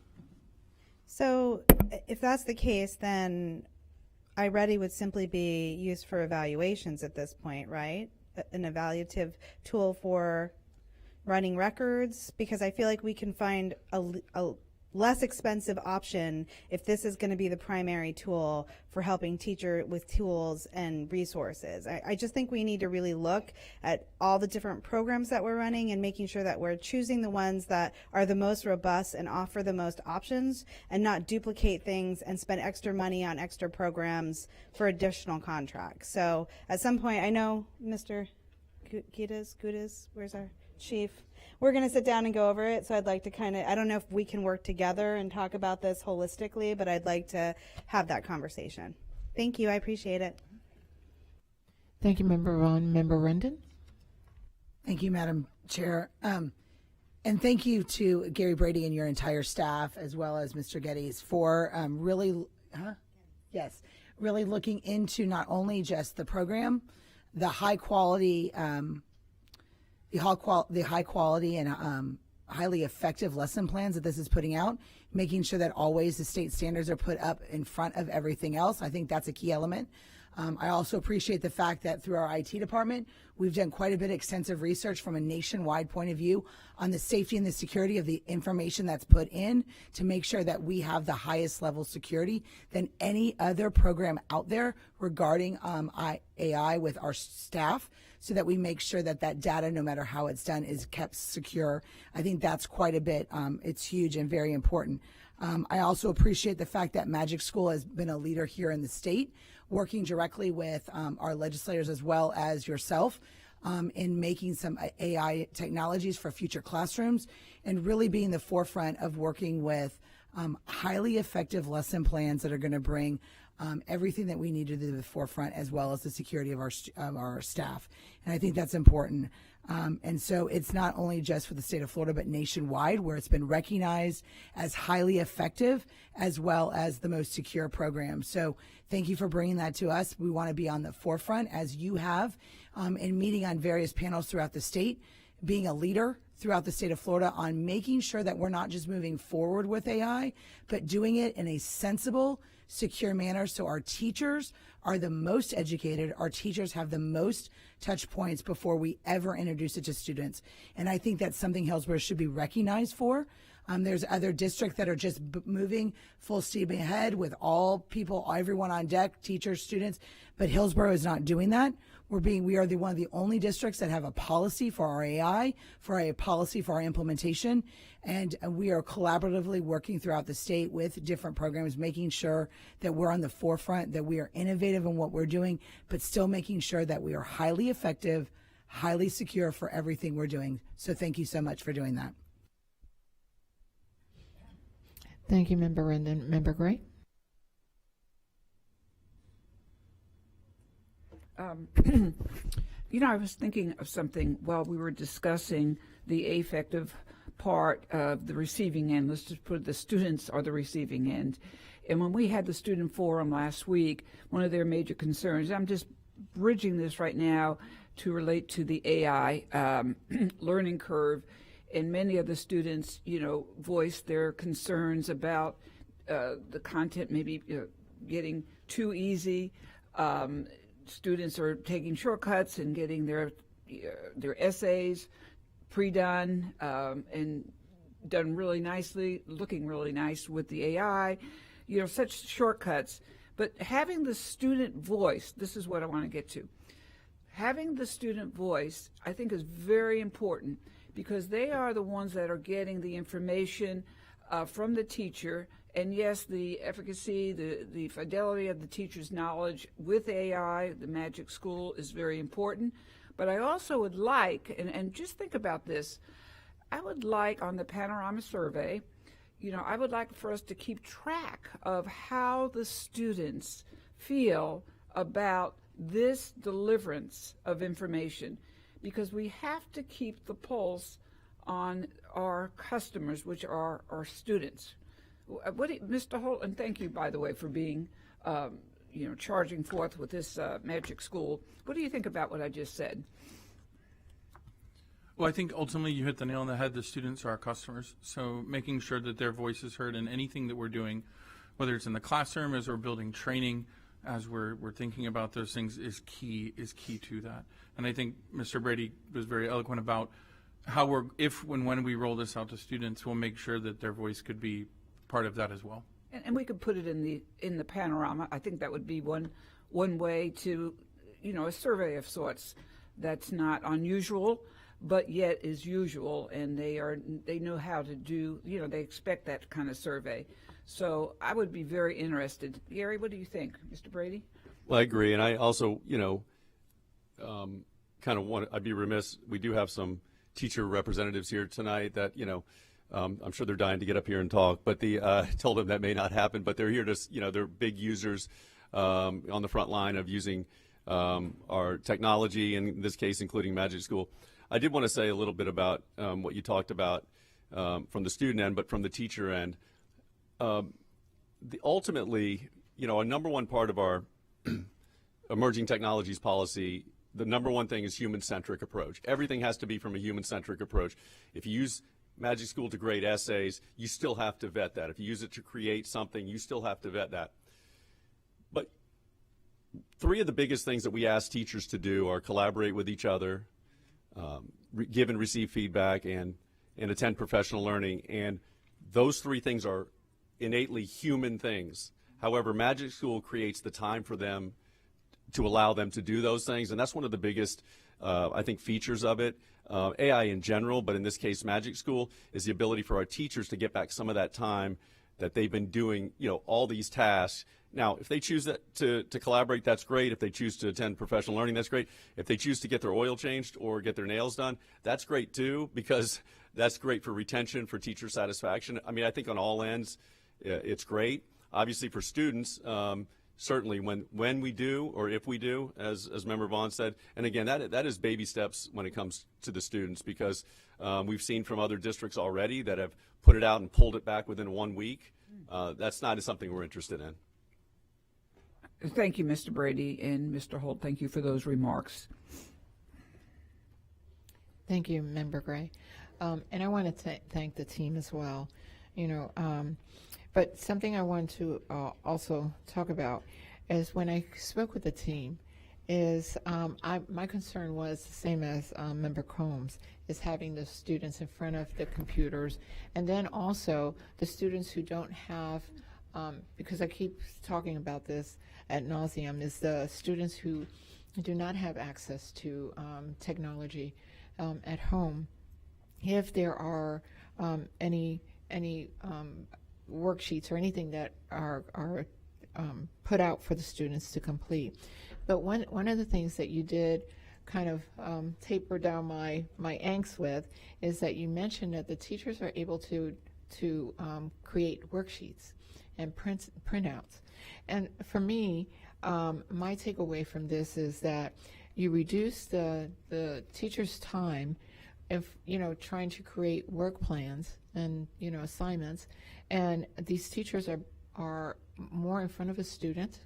So if that's the case, then iReady would simply be used for evaluations at this point, right? An evaluative tool for running records, because I feel like we can find less expensive option if this is going to be the primary tool for helping teacher with tools and resources. I just think we need to really look at all the different programs that we're running and making sure that we're choosing the ones that are the most robust and offer the most options, and not duplicate things and spend extra money on extra programs for additional contracts. So at some point, I know Mr. Gudas, where's our chief? We're going to sit down and go over it, so I'd like to I don't know if we can work together and talk about this holistically, but I'd like to have that conversation. Thank you, I appreciate it. Thank you, Member Vaughn. Member Rendon? Thank you, Madam Chair. And thank you to Gary Brady and your entire staff, as well as Mr. Geddes, for really looking into not only just the program, the high quality and highly effective lesson plans that this is putting out, making sure that always the state standards are put up in front of everything else. I think that's a key element. I also appreciate the fact that through our IT department, we've done quite a bit of extensive research from a nationwide point of view on the safety and the security of the information that's put in, to make sure that we have the highest level security than any other program out there regarding AI with our staff, so that we make sure that that data, no matter how it's done, is kept secure. I think that's quite a bit. It's huge and very important. I also appreciate the fact that Magic School has been a leader here in the state, working directly with our legislators as well as yourself in making some AI technologies for future classrooms, and really being the forefront of working with highly effective lesson plans that are going to bring everything that we need to the forefront, as well as the security of our staff. And I think that's important. And so it's not only just for the state of Florida, but nationwide, where it's been recognized as highly effective, as well as the most secure program. So thank you for bringing that to us. We want to be on the forefront, as you have, in meeting on various panels throughout the state, being a leader throughout the state of Florida on making sure that we're not just moving forward with AI, but doing it in a sensible, secure manner, so our teachers are the most educated, our teachers have the most touch points before we ever introduce it to students. And I think that's something Hillsborough should be recognized for. There's other districts that are just moving full steam ahead with all people, everyone on deck, teachers, students, but Hillsborough is not doing that. We are one of the only districts that have a policy for our AI, for a policy for our implementation, and we are collaboratively working throughout the state with different programs, making sure that we're on the forefront, that we are innovative in what we're doing, but still making sure that we are highly effective, highly secure for everything we're doing. So thank you so much for doing that. Thank you, Member Rendon. Member Gray? I was thinking of something while we were discussing the affective part of the receiving end. Let's just put the students are the receiving end. And when we had the student forum last week, one of their major concerns, I'm just bridging this right now to relate to the AI learning curve. And many of the students, voiced their concerns about the content maybe getting too easy. Students are taking shortcuts and getting their essays pre-done and done really nicely, looking really nice with the AI, such shortcuts. But having the student voice, this is what I want to get to. Having the student voice, I think, is very important, because they are the ones that are getting the information from the teacher. And yes, the efficacy, the fidelity of the teacher's knowledge with AI, the Magic School, is very important. But I also would like, and just think about this, I would like on the Panorama Survey, I would like for us to keep track of how the students feel about this deliverance of information, because we have to keep the pulse on our customers, which are our students. Mr. Holt, and thank you, by the way, for being, charging forth with this Magic School. What do you think about what I just said? Well, I think ultimately you hit the nail on the head. The students are our customers, so making sure that their voice is heard in anything that we're doing, whether it's in the classroom, as we're building training, as we're thinking about those things, is key to that. And I think Mr. Brady was very eloquent about how when we roll this out to students, we'll make sure that their voice could be part of that as well. And we could put it in the panorama. I think that would be one way to, a survey of sorts that's not unusual, but yet is usual, and they know how to do. They expect that kind of survey. So I would be very interested. Gary, what do you think, Mr. Brady? Well, I agree, and I also, kind of I'd be remiss. We do have some teacher representatives here tonight that, I'm sure they're dying to get up here and talk, but told them that may not happen. But they're here to, they're big users on the front line of using our technology, and in this case, including Magic School. I did want to say a little bit about what you talked about from the student end, but from the teacher end. Ultimately, a number one part of our emerging technologies policy, the number one thing is human-centric approach. Everything has to be from a human-centric approach. If you use Magic School to grade essays, you still have to vet that. If you use it to create something, you still have to vet that. But three of the biggest things that we ask teachers to do are collaborate with each other, give and receive feedback, and attend professional learning. And those three things are innately human things. However, Magic School creates the time for them to allow them to do those things, and that's one of the biggest, I think, features of it. AI in general, but in this case, Magic School, is the ability for our teachers to get back some of that time that they've been doing, all these tasks. Now, if they choose to collaborate, that's great. If they choose to attend professional learning, that's great. If they choose to get their oil changed or get their nails done, that's great too, because that's great for retention, for teacher satisfaction. I mean, I think on all ends, it's great. Obviously, for students, certainly when we do, or if we do, as Member Vaughn said, and again, that is baby steps when it comes to the students, because we've seen from other districts already that have put it out and pulled it back within 1 week. That's not something we're interested in. Thank you, Mr. Brady, and Mr. Holt, thank you for those remarks. Thank you, Member Gray. And I want to thank the team as well. But something I want to also talk about is when I spoke with the team is my concern was the same as Member Combs, is having the students in front of the computers, and then also the students who don't have, because I keep talking about this ad nauseum, is the students who do not have access to technology at home. If there are any worksheets or anything that are put out for the students to complete. But one of the things that you did kind of taper down my angst with is that you mentioned that the teachers are able to create worksheets and printouts. And for me, my takeaway from this is that you reduce the teacher's time if trying to create work plans and assignments, and these teachers are more in front of a student,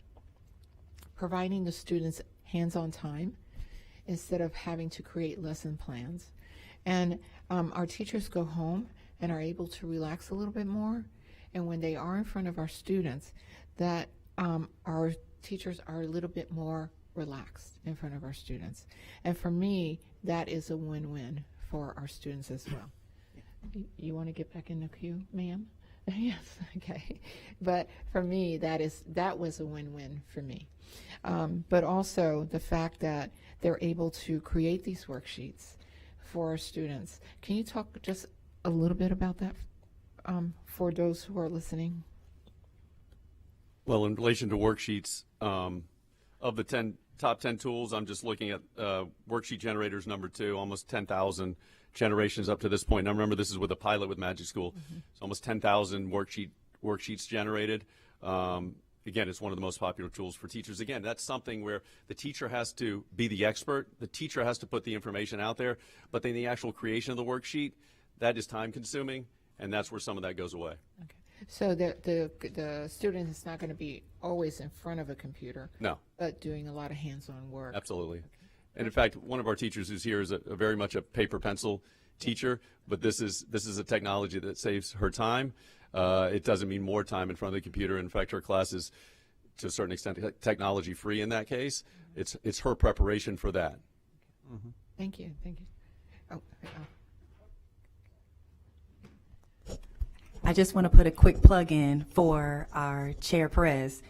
providing the students hands-on time instead of having to create lesson plans. And our teachers go home and are able to relax a little bit more, and when they are in front of our students, that our teachers are a little bit more relaxed in front of our students. And for me, that is a win-win for our students as well. You want to get back in the queue, ma'am? Yes, okay. But for me, that was a win-win for me. But also the fact that they're able to create these worksheets for our students. Can you talk just a little bit about that for those who are listening? Well, in relation to worksheets, of the top 10 tools, I'm just looking at worksheet generators number 2, almost 10,000 generations up to this point. Now remember, this is with a pilot with Magic School. Mm-hmm. It's almost 10,000 worksheets generated. Again, it's one of the most popular tools for teachers. Again, that's something where the teacher has to be the expert. The teacher has to put the information out there, but then the actual creation of the worksheet, that is time consuming, and that's where some of that goes away. Okay. So the student is not going to be always in front of a computer. No. But doing a lot of hands-on work. Absolutely. Okay. And in fact, one of our teachers who's here is a very much a paper pencil teacher, but this is a technology that saves her time. It doesn't mean more time in front of the computer. In fact, her class is, to a certain extent, technology free in that case. Mm-hmm. It's her preparation for that. Okay. Mm-hmm. Thank you. Thank you. I just want to put a quick plug in for our Chair Perez.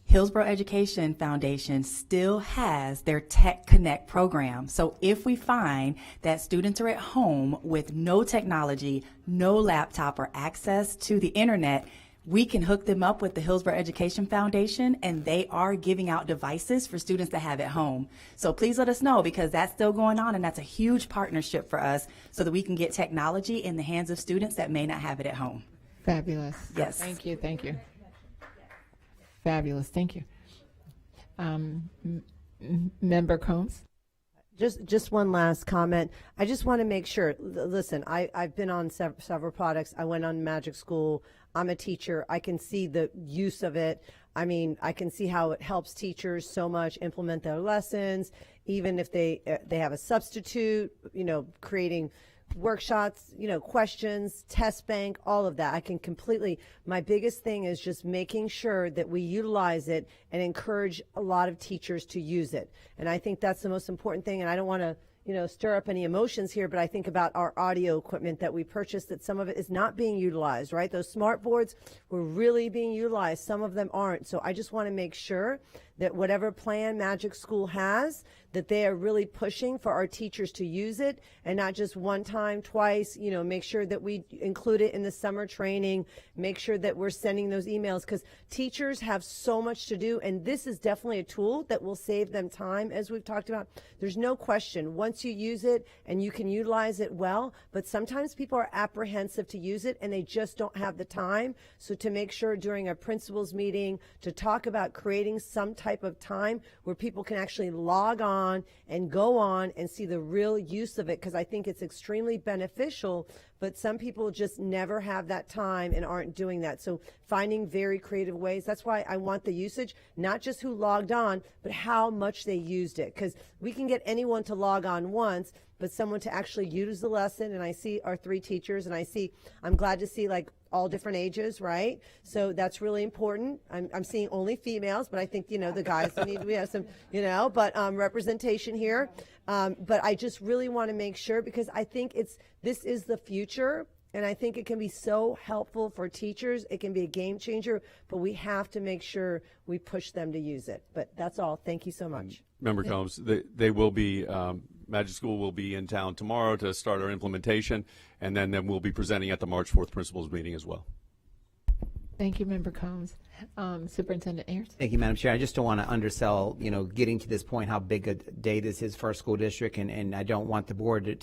Hillsborough Education Foundation still has their Tech Connect program. So if we find that students are at home with no technology, no laptop or access to the internet, we can hook them up with the Hillsborough Education Foundation, and they are giving out devices for students to have at home. So please let us know, because that's still going on, and that's a huge partnership for us so that we can get technology in the hands of students that may not have it at home. Fabulous. Yes. Thank you. Thank you. Fabulous. Thank you. Member Combs? Just one last comment. I just want to make sure, listen, I've been on several products. I went on Magic School. I'm a teacher. I can see the use of it. I mean, I can see how it helps teachers so much implement their lessons, even if they have a substitute, creating workshops, questions, test bank, all of that. I can completely, my biggest thing is just making sure that we utilize it and encourage a lot of teachers to use it. And I think that's the most important thing. And I don't want to, stir up any emotions here, but I think about our audio equipment that we purchased, that some of it is not being utilized, right? Those smart boards were really being utilized. Some of them aren't. So I just want to make sure that whatever plan Magic School has, that they are really pushing for our teachers to use it, and not just one time, twice, make sure that we include it in the summer training, make sure that we're sending those emails, because teachers have so much to do, and this is definitely a tool that will save them time, as we've talked about. There's no question, once you use it and you can utilize it well, but sometimes people are apprehensive to use it and they just don't have the time. So to make sure during a principals meeting to talk about creating some type of time where people can actually log on and go on and see the real use of it, because I think it's extremely beneficial, but some people just never have that time and aren't doing that. So finding very creative ways. That's why I want the usage, not just who logged on, but how much they used it, because we can get anyone to log on once, but someone to actually use the lesson. And I see our 3 teachers, and I'm glad to see like all different ages, right? So that's really important. I'm seeing only females, but I think, the guys need, we have some, but representation here. But I just really want to make sure, because I think this is the future. And I think it can be so helpful for teachers. It can be a game changer, but we have to make sure we push them to use it. But that's all. Thank you so much. Member Combs, they will be, Magic School will be in town tomorrow to start our implementation, and then we'll be presenting at the March 4th principals meeting as well. Thank you, Member Combs. Superintendent Ayers? Thank you, Madam Chair. I just don't want to undersell, getting to this point, how big a day this is for our school district, and I don't want the board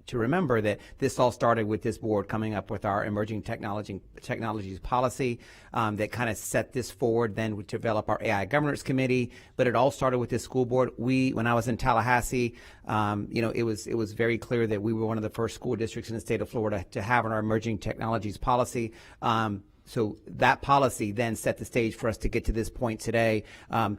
to remember that this all started with this board coming up with our emerging technologies policy that kind of set this forward. Then we developed our AI governance committee, but it all started with this school board. When I was in Tallahassee, it was very clear that we were one of the first school districts in the state of Florida to have our emerging technologies policy. So that policy then set the stage for us to get to this point today,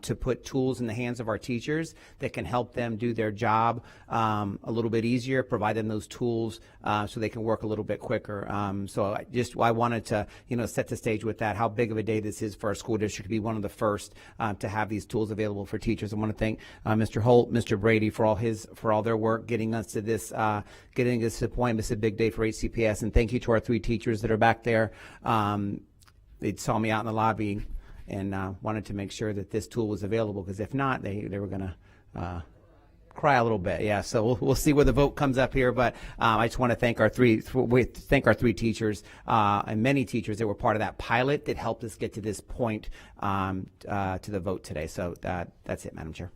to put tools in the hands of our teachers that can help them do their job a little bit easier, provide them those tools so they can work a little bit quicker. So I wanted to, set the stage with that, how big of a day this is for our school district to be one of the first to have these tools available for teachers. I want to thank Mr. Holt, Mr. Brady for all their work getting us to this, getting us to the point. It's a big day for HCPS, and thank you to our 3 teachers that are back there. They saw me out in the lobby and wanted to make sure that this tool was available, because if not, they were going to cry a little bit. Yeah, so we'll see where the vote comes up here. But I just want to thank our three teachers and many teachers that were part of that pilot that helped us get to this point to the vote today. So that's it, Madam Chair.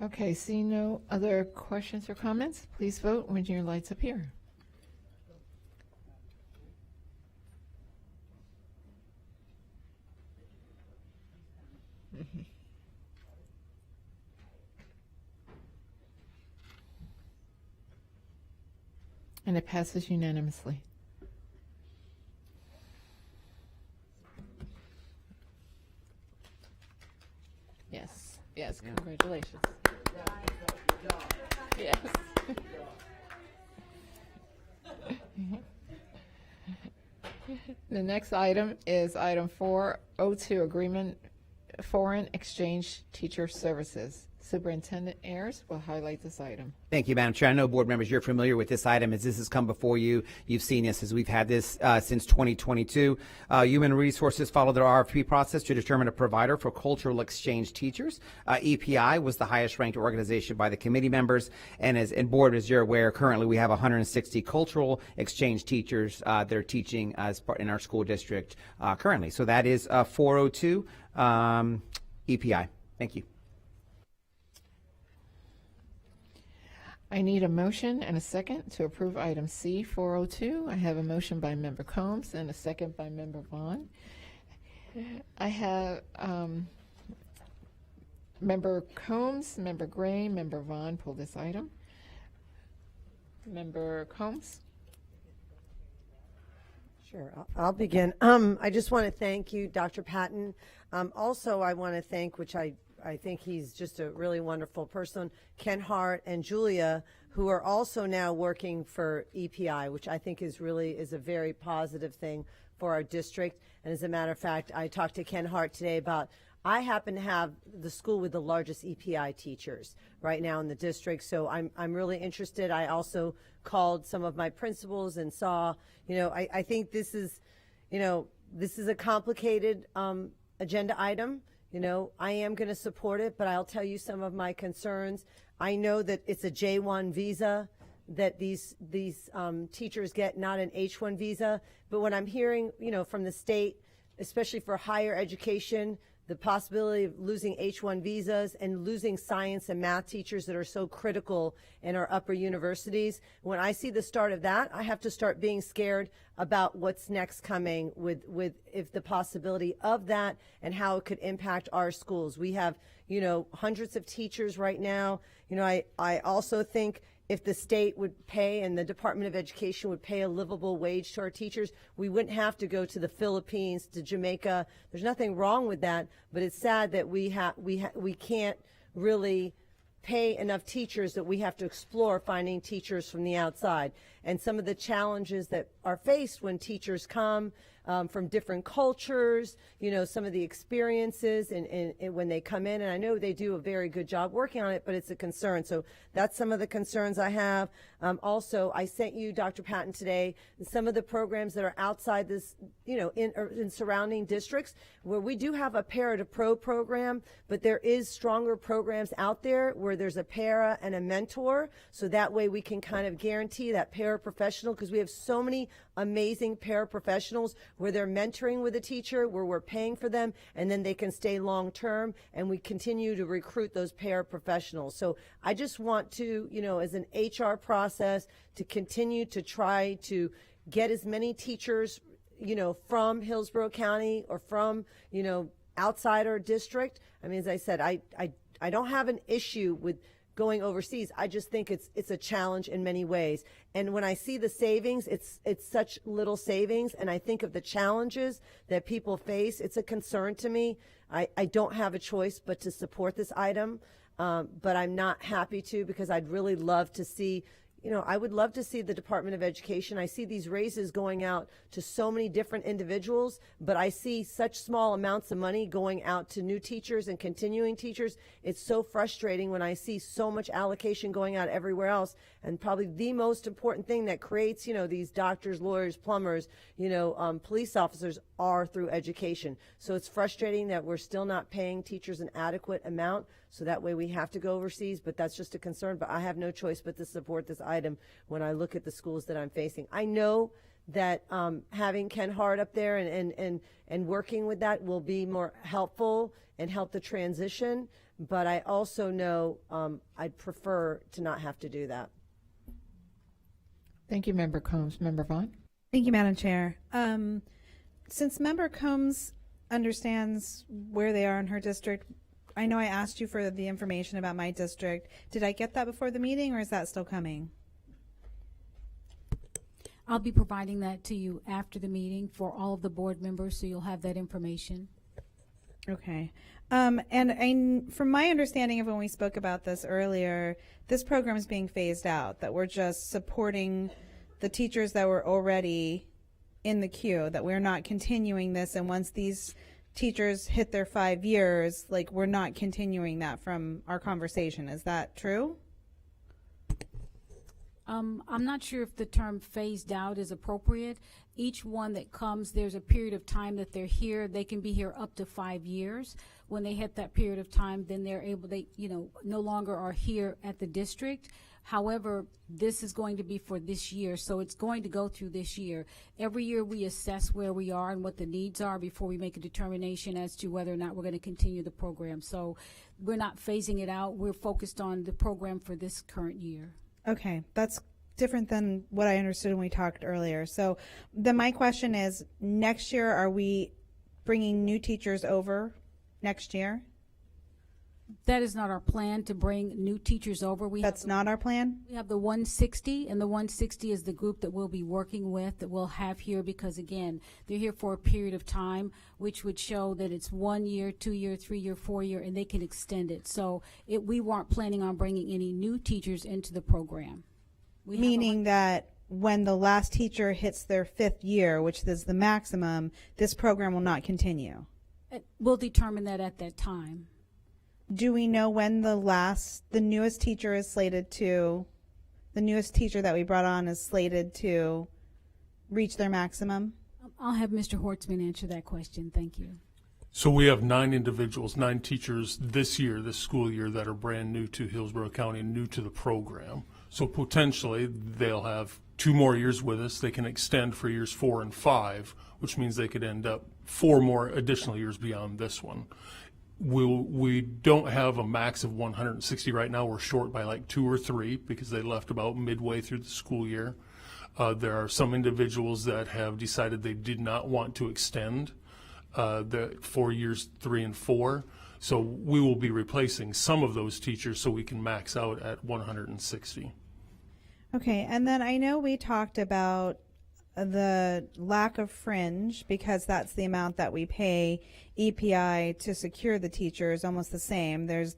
Okay, see no other questions or comments, please vote when your lights appear. And it passes unanimously. Yes, congratulations. Yes. The next item is item 402, agreement foreign exchange teacher services. Superintendent Ayers will highlight this item. Thank you, Madam Chair. I know board members, you're familiar with this item as this has come before you. You've seen this as we've had this since 2022. Human Resources followed their RFP process to determine a provider for cultural exchange teachers. EPI was the highest ranked organization by the committee members. And board, as you're aware, currently we have 160 cultural exchange teachers that are teaching as part in our school district currently. So that is 402 EPI. Thank you. I need a motion and a second to approve item C 402. I have a motion by Member Combs and a second by Member Vaughn. I have Member Combs, Member Gray, Member Vaughn pull this item. Member Combs. Sure, I'll begin. I just want to thank you, Dr. Patton. Also, I want to thank, which I think he's just a really wonderful person, Ken Hart and Julia, who are also now working for EPI, which I think is a very positive thing for our district. And as a matter of fact, I talked to Ken Hart today about, I happen to have the school with the largest EPI teachers right now in the district, so I'm really interested. I also called some of my principals and saw, I think this is a complicated agenda item. I am going to support it, but I'll tell you some of my concerns. I know that it's a J1 visa that these teachers get, not an H1 visa. But when I'm hearing, from the state, especially for higher education, the possibility of losing H1 visas and losing science and math teachers that are so critical in our upper universities. When I see the start of that, I have to start being scared about what's next coming with if the possibility of that and how it could impact our schools. We have, hundreds of teachers right now. I also think if the state would pay and the Department of Education would pay a livable wage to our teachers, we wouldn't have to go to the Philippines, to Jamaica. There's nothing wrong with that, but it's sad that we can't really pay enough teachers, that we have to explore finding teachers from the outside. And some of the challenges that are faced when teachers come from different cultures, some of the experiences and when they come in, and I know they do a very good job working on it, but it's a concern. So that's some of the concerns I have. Also, I sent you, Dr. Patton, today, some of the programs that are outside this, in surrounding districts, where we do have a Para to Pro program, but there is stronger programs out there where there's a para and a mentor, so that way we can kind of guarantee that paraprofessional, because we have so many amazing paraprofessionals where they're mentoring with a teacher, where we're paying for them, and then they can stay long term, and we continue to recruit those paraprofessionals. So I just want to, as an HR process, to continue to try to get as many teachers, from Hillsborough County or from, outside our district. I mean, as I said, I don't have an issue with going overseas. I just think it's a challenge in many ways. And when I see the savings, it's such little savings, and I think of the challenges that people face, it's a concern to me. I don't have a choice but to support this item, but I'm not happy to, because I'd really love to see, I would love to see the Department of Education. I see these raises going out to so many different individuals, but I see such small amounts of money going out to new teachers and continuing teachers. It's so frustrating when I see so much allocation going out everywhere else. And probably the most important thing that creates, these doctors, lawyers, plumbers, police officers are through education. So it's frustrating that we're still not paying teachers an adequate amount. So that way we have to go overseas, but that's just a concern. But I have no choice but to support this item when I look at the schools that I'm facing. I know that having Ken Hart up there and working with that will be more helpful and help the transition. But I also know I'd prefer to not have to do that. Thank you, Member Combs. Member Vaughn. Thank you, Madam Chair. Since Member Combs understands where they are in her district, I know I asked you for the information about my district. Did I get that before the meeting, or is that still coming? I'll be providing that to you after the meeting for all of the board members, so you'll have that information. Okay. And from my understanding of when we spoke about this earlier, this program is being phased out, that we're just supporting the teachers that were already in the queue, that we're not continuing this, and once these teachers hit their 5 years, like we're not continuing that from our conversation. Is that true? I'm not sure if the term phased out is appropriate. Each one that comes, there's a period of time that they're here. They can be here up to 5 years. When they hit that period of time, then they no longer are here at the district. However, this is going to be for this year, so it's going to go through this year. Every year we assess where we are and what the needs are before we make a determination as to whether or not we're going to continue the program. So we're not phasing it out. We're focused on the program for this current year. Okay, that's different than what I understood when we talked earlier. So then my question is, next year, are we bringing new teachers over next year? That is not our plan to bring new teachers over. That's not our plan? We have the 160, and the 160 is the group that we'll be working with, that we'll have here, because again, they're here for a period of time, which would show that it's 1 year, 2 year, 3 year, 4 year, and they can extend it. So we weren't planning on bringing any new teachers into the program. Meaning that when the last teacher hits their 5th year, which is the maximum, this program will not continue? We'll determine that at that time. Do we know when the newest teacher that we brought on is slated to reach their maximum? I'll have Mr. Hortzman answer that question. Thank you. So we have 9 individuals, 9 teachers this school year, that are brand new to Hillsborough County, new to the program. So potentially they'll have 2 more years with us. They can extend for years 4 and 5, which means they could end up 4 more additional years beyond this one. We don't have a max of 160 right now. We're short by like 2 or 3 because they left about midway through the school year. There are some individuals that have decided they did not want to extend for years 3 and 4. So we will be replacing some of those teachers so we can max out at 160. Okay, and then I know we talked about the lack of fringe, because that's the amount that we pay EPI to secure the teachers, almost the same. It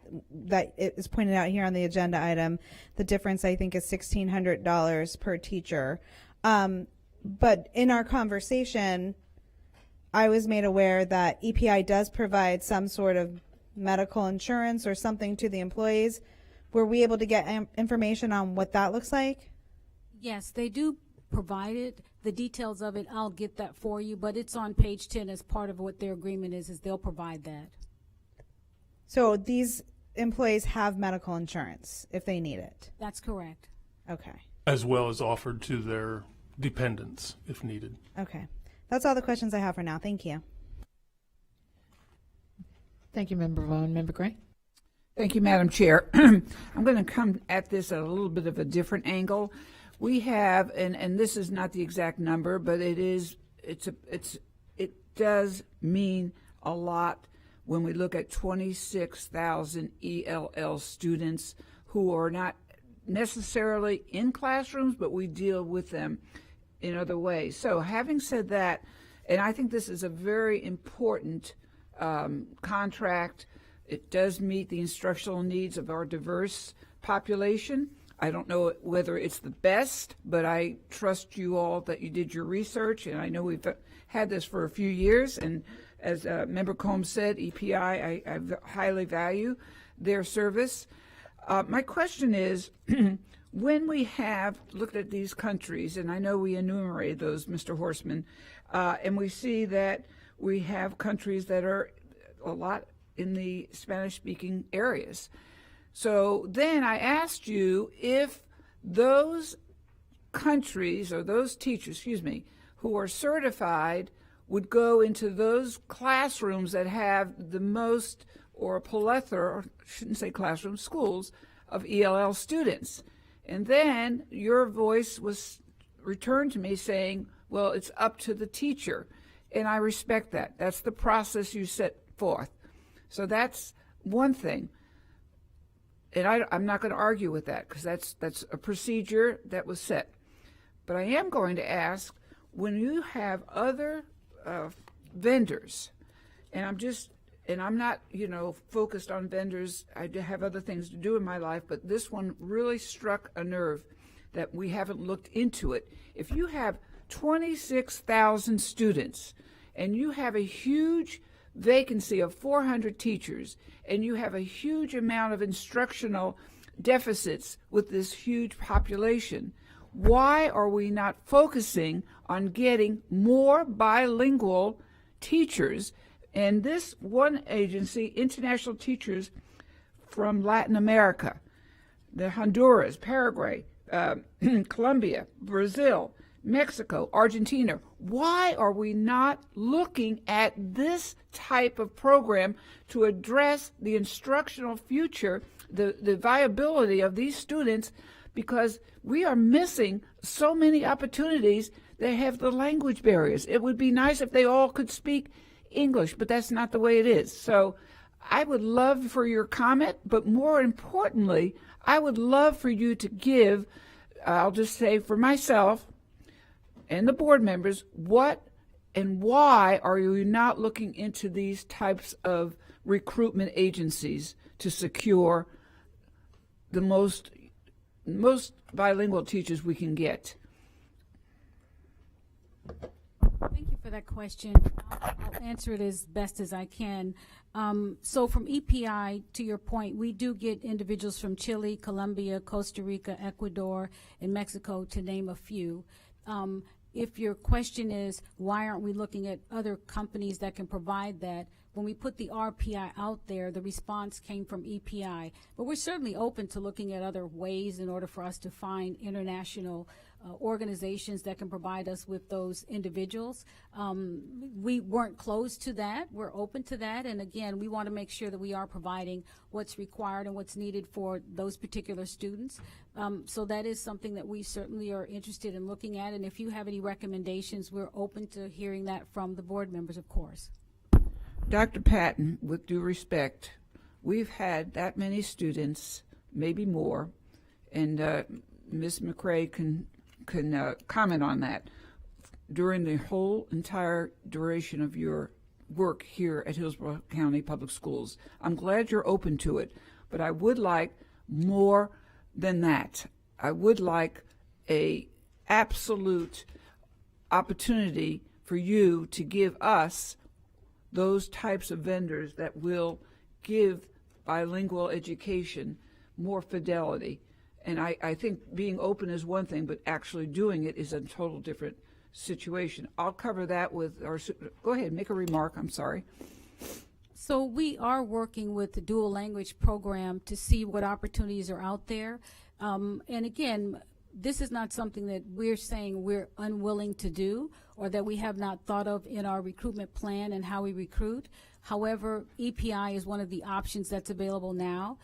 is pointed out here on the agenda item. The difference, I think, is $1,600 per teacher. But in our conversation, I was made aware that EPI does provide some sort of medical insurance or something to the employees. Were we able to get information on what that looks like? Yes, they do provide it. The details of it, I'll get that for you, but it's on page 10 as part of what their agreement is they'll provide that. So these employees have medical insurance if they need it? That's correct. Okay. As well as offered to their dependents if needed. Okay. That's all the questions I have for now. Thank you. Thank you, Member Vaughn. Member Gray? Thank you, Madam Chair. I'm going to come at this at a little bit of a different angle. We have, and this is not the exact number, but it does mean a lot when we look at 26,000 ELL students who are not necessarily in classrooms, but we deal with them in other ways. So having said that, and I think this is a very important contract. It does meet the instructional needs of our diverse population. I don't know whether it's the best, but I trust you all that you did your research, and I know we've had this for a few years, and as Member Combs said, EPI, I highly value their service. My question is, when we have looked at these countries, and I know we enumerated those, Mr. Horstman, and we see that we have countries that are a lot in the Spanish-speaking areas. So then I asked you if those countries, or those teachers, who are certified would go into those classrooms that have the most, or a plethora, or I shouldn't say classrooms, schools, of ELL students. And then your voice was returned to me saying, well, it's up to the teacher. And I respect that. That's the process you set forth. So that's one thing. And I'm not going to argue with that, because that's a procedure that was set. But I am going to ask, when you have other vendors, and I'm not, focused on vendors. I have other things to do in my life, but this one really struck a nerve that we haven't looked into it. If you have 26,000 students and you have a huge vacancy of 400 teachers, and you have a huge amount of instructional deficits with this huge population. Why are we not focusing on getting more bilingual teachers? And this one agency, International Teachers from Latin America, the Honduras, Paraguay, Colombia, Brazil, Mexico, Argentina. Why are we not looking at this type of program to address the instructional future, the viability of these students? Because we are missing so many opportunities that have the language barriers. It would be nice if they all could speak English, but that's not the way it is. So I would love for your comment, but more importantly, I would love for you to give, I'll just say for myself and the board members, what and why are you not looking into these types of recruitment agencies to secure the most bilingual teachers we can get? Thank you for that question. I'll answer it as best as I can. So from EPI, to your point, we do get individuals from Chile, Colombia, Costa Rica, Ecuador, and Mexico, to name a few. If your question is, why aren't we looking at other companies that can provide that? When we put the RPI out there, the response came from EPI. But we're certainly open to looking at other ways in order for us to find international organizations that can provide us with those individuals. We weren't closed to that. We're open to that. And again, we want to make sure that we are providing what's required and what's needed for those particular students. So that is something that we certainly are interested in looking at. And if you have any recommendations, we're open to hearing that from the board members, of course. Dr. Patton, with due respect, we've had that many students, maybe more, and Ms. McCray can comment on that. During the whole entire duration of your work here at Hillsborough County Public Schools, I'm glad you're open to it, but I would like more than that. I would like a absolute opportunity for you to give us those types of vendors that will give bilingual education more fidelity. And I think being open is one thing, but actually doing it is a total different situation. I'll cover that with our, go ahead, make a remark, I'm sorry. So we are working with the dual language program to see what opportunities are out there. And again, this is not something that we're saying we're unwilling to do or that we have not thought of in our recruitment plan and how we recruit. However, EPI is one of the options that's available now.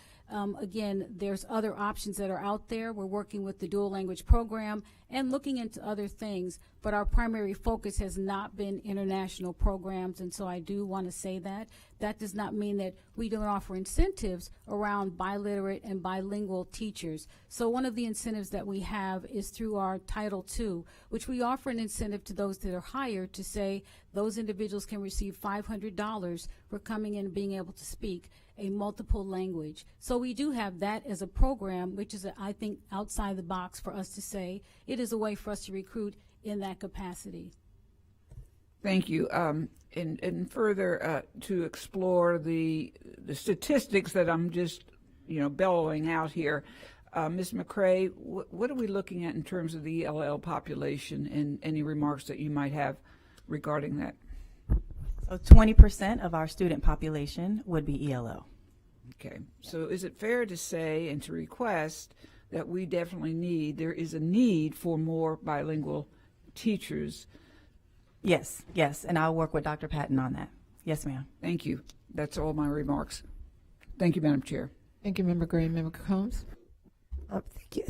Again, there's other options that are out there. We're working with the dual language program and looking into other things, but our primary focus has not been international programs, and so I do want to say that. That does not mean that we don't offer incentives around biliterate and bilingual teachers. So one of the incentives that we have is through our Title II, which we offer an incentive to those that are hired to say those individuals can receive $500 for coming in and being able to speak a multiple language. So we do have that as a program, which is, I think, outside the box for us to say it is a way for us to recruit in that capacity. Thank you. And further to explore the statistics that I'm just, bellowing out here, Ms. McCray, what are we looking at in terms of the ELL population, and any remarks that you might have regarding that? So 20% of our student population would be ELL. Okay. So is it fair to say and to request that we definitely there is a need for more bilingual teachers? Yes, and I'll work with Dr. Patton on that. Yes, ma'am. Thank you. That's all my remarks. Thank you, Madam Chair. Thank you, Member Gray. Member Combs?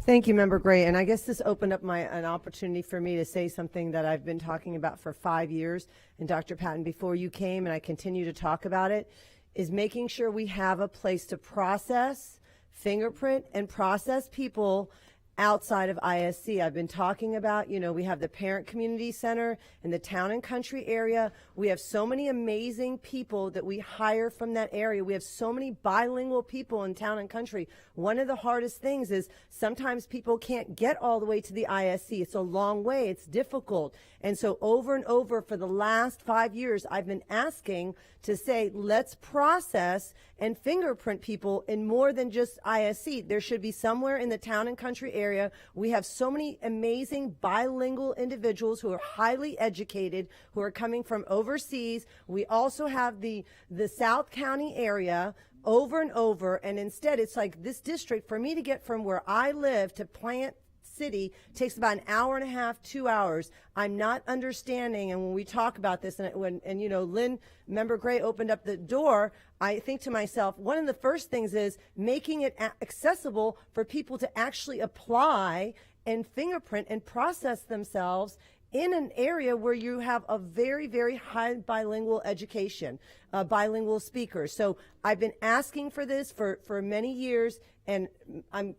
Thank you, Member Gray. And I guess this opened up an opportunity for me to say something that I've been talking about for 5 years. And Dr. Patton, before you came, and I continue to talk about it, is making sure we have a place to process, fingerprint, and process people outside of ISC. I've been talking about, we have the Parent Community Center in the town and country area. We have so many amazing people that we hire from that area. We have so many bilingual people in town and country. One of the hardest things is sometimes people can't get all the way to the ISC. It's a long way. It's difficult. And so over and over for the last 5 years, I've been asking to say, let's process and fingerprint people in more than just ISC. There should be somewhere in the town and country area. We have so many amazing bilingual individuals who are highly educated, who are coming from overseas. We also have the South County area over and over. And instead, it's like this district, for me to get from where I live to Plant City takes about an hour and a half, 2 hours. I'm not understanding, and when we talk about this, and Lynn, Member Gray opened up the door, I think to myself, one of the first things is making it accessible for people to actually apply and fingerprint and process themselves in an area where you have a very, very high bilingual education, bilingual speakers. So I've been asking for this for many years, and I'm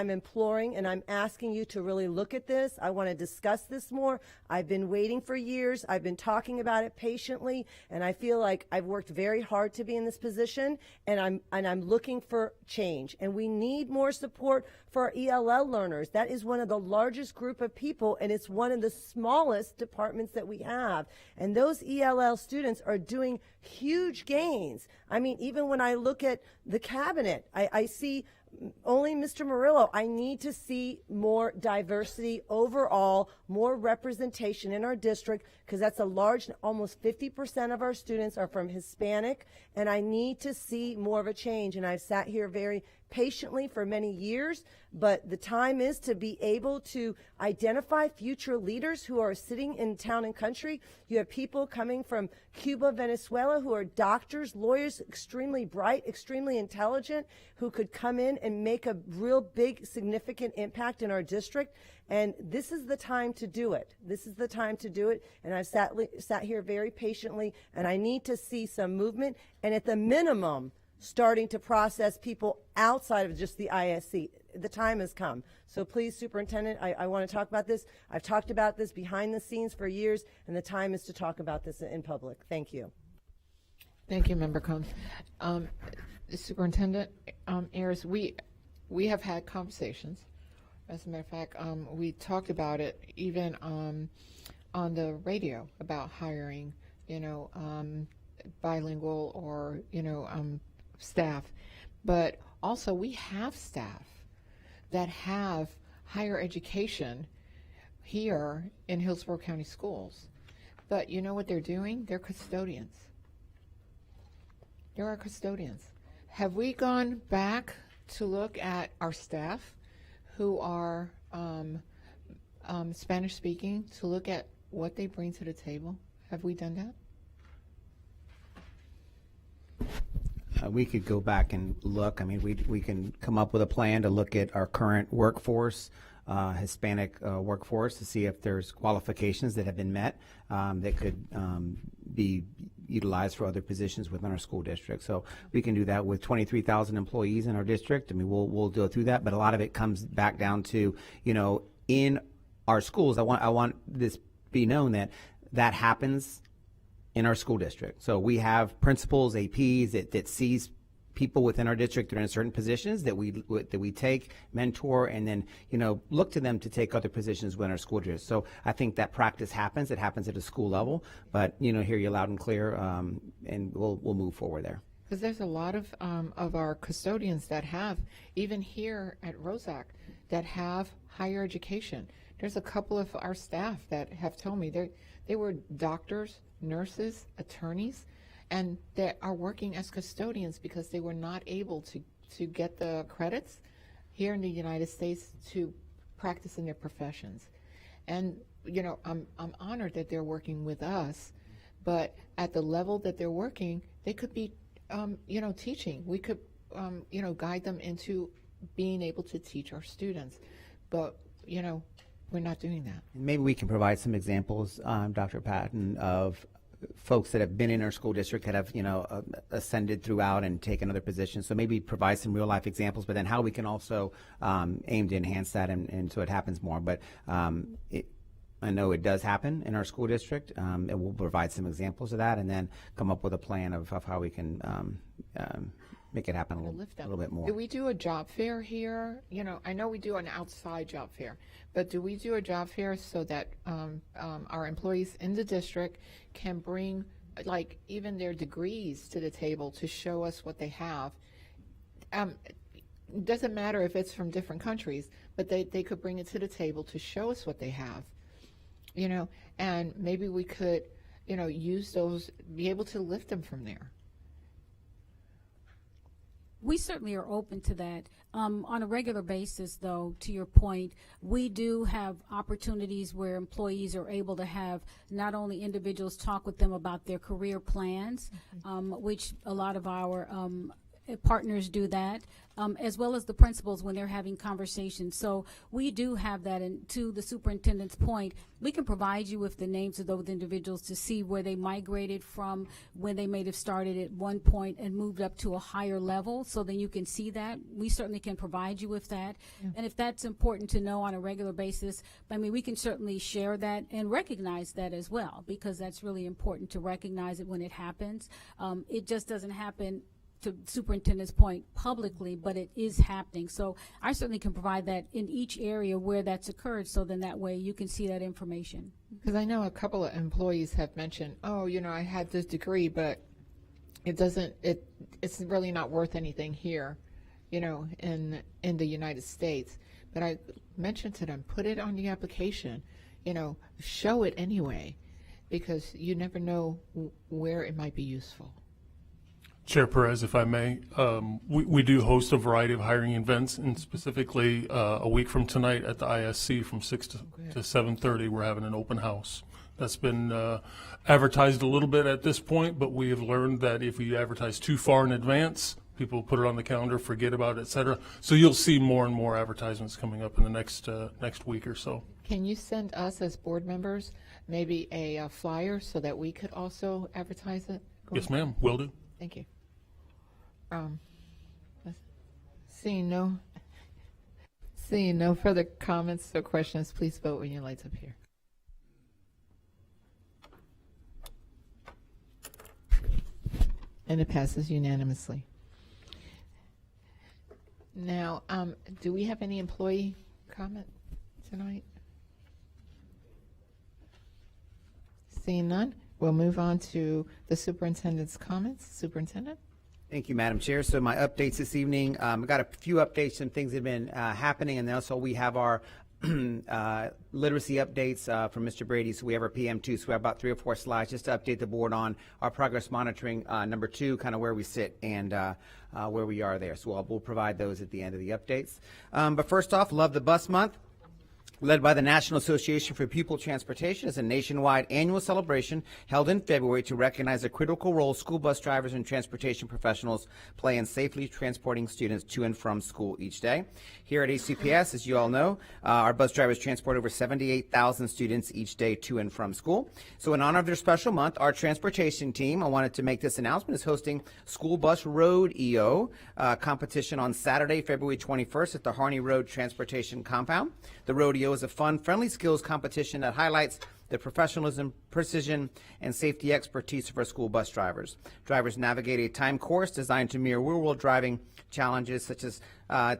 imploring and I'm asking you to really look at this. I want to discuss this more. I've been waiting for years. I've been talking about it patiently, and I feel like I've worked very hard to be in this position, and I'm looking for change. And we need more support for our ELL learners. That is one of the largest group of people, and it's one of the smallest departments that we have. And those ELL students are doing huge gains. I mean, even when I look at the cabinet, I see only Mr. Murillo. I need to see more diversity overall, more representation in our district, because that's a large, almost 50% of our students are from Hispanic, and I need to see more of a change. And I've sat here very patiently for many years, but the time is to be able to identify future leaders who are sitting in town and country. You have people coming from Cuba, Venezuela, who are doctors, lawyers, extremely bright, extremely intelligent, who could come in and make a real big, significant impact in our district. And this is the time to do it. This is the time to do it. And I've sat here very patiently, and I need to see some movement, and at the minimum, starting to process people outside of just the ISC. The time has come. So please, Superintendent, I want to talk about this. I've talked about this behind the scenes for years, and the time is to talk about this in public. Thank you. Thank you, Member Combs. Superintendent Ayers, we have had conversations. As a matter of fact, we talked about it even on the radio about hiring, bilingual or, staff. But also we have staff that have higher education here in Hillsborough County Schools. But you know what they're doing? They're custodians. They're our custodians. Have we gone back to look at our staff who are Spanish speaking, to look at what they bring to the table? Have we done that? We could go back and look. I mean, we can come up with a plan to look at our current workforce, Hispanic workforce, to see if there's qualifications that have been met that could be utilized for other positions within our school district. So we can do that with 23,000 employees in our district. I mean, we'll go through that, but a lot of it comes back down to, in our schools. I want this be known that happens in our school district. So we have principals, APs that sees people within our district that are in certain positions that we take, mentor, and then look to them to take other positions within our school district. So I think that practice happens. It happens at a school level, but hear you loud and clear, and we'll move forward there. Because there's a lot of our custodians that have, even here at Rosac, that have higher education. There's a couple of our staff that have told me they were doctors, nurses, attorneys, and they are working as custodians because they were not able to get the credits here in the United States to practice in their professions. And I'm honored that they're working with us, but at the level that they're working, they could be teaching. We could guide them into being able to teach our students, but we're not doing that. Maybe we can provide some examples, Dr. Patton, of folks that have been in our school district that have, ascended throughout and taken other positions. So maybe provide some real life examples, but then how we can also aim to enhance that and so it happens more. But I know it does happen in our school district, and we'll provide some examples of that and then come up with a plan of how we can make it happen a little bit more. Do we do a job fair here? I know we do an outside job fair, but do we do a job fair so that our employees in the district can bring, like, even their degrees to the table to show us what they have? It doesn't matter if it's from different countries, but they could bring it to the table to show us what they have. And maybe we could, use those, be able to lift them from there. We certainly are open to that. On a regular basis, though, to your point, we do have opportunities where employees are able to have not only individuals talk with them about their career plans, which a lot of our partners do that, as well as the principals when they're having conversations. So we do have that, and to the superintendent's point, we can provide you with the names of those individuals to see where they migrated from when they may have started at one point and moved up to a higher level, so then you can see that. We certainly can provide you with that. Yeah. And if that's important to know on a regular basis, we can certainly share that and recognize that as well, because that's really important to recognize it when it happens. It just doesn't happen, to superintendent's point, publicly, but it is happening. So I certainly can provide that in each area where that's occurred, so then that way you can see that information. Because I know a couple of employees have mentioned, I had this degree, but it's really not worth anything here, in the United States. But I mentioned to them, put it on the application, show it anyway, because you never know where it might be useful. Chair Perez, if I may, we do host a variety of hiring events, and specifically a week from tonight at the ISC from 6 to 7:30, we're having an open house. That's been advertised a little bit at this point, but we have learned that if we advertise too far in advance, people put it on the calendar, forget about it, et cetera. So you'll see more and more advertisements coming up in the next week or so. Can you send us as board members maybe a flyer so that we could also advertise it? Yes, ma'am, will do. Thank you. Seeing no further comments or questions, please vote when your lights appear. And it passes unanimously. Now, do we have any employee comment tonight? Seeing none, we'll move on to the superintendent's comments. Superintendent? Thank you, Madam Chair. So my updates this evening, I've got a few updates and things that have been happening, and then also we have our literacy updates from Mr. Brady. So we have our PM2, so we have about 3 or 4 slides just to update the board on our progress monitoring, number 2, kind of where we sit and where we are there. So we'll provide those at the end of the updates. But first off, Love the Bus Month, led by the National Association for Pupil Transportation, is a nationwide annual celebration held in February to recognize the critical role school bus drivers and transportation professionals play in safely transporting students to and from school each day. Here at ACPS, as you all know, our bus drivers transport over 78,000 students each day to and from school. So in honor of their special month, our transportation team, I wanted to make this announcement, is hosting School Bus Road EO competition on Saturday, February 21st at the Harney Road Transportation Compound. The Rodeo is a fun, friendly skills competition that highlights the professionalism, precision, and safety expertise of our school bus drivers. Drivers navigate a timed course designed to mirror real-world driving challenges such as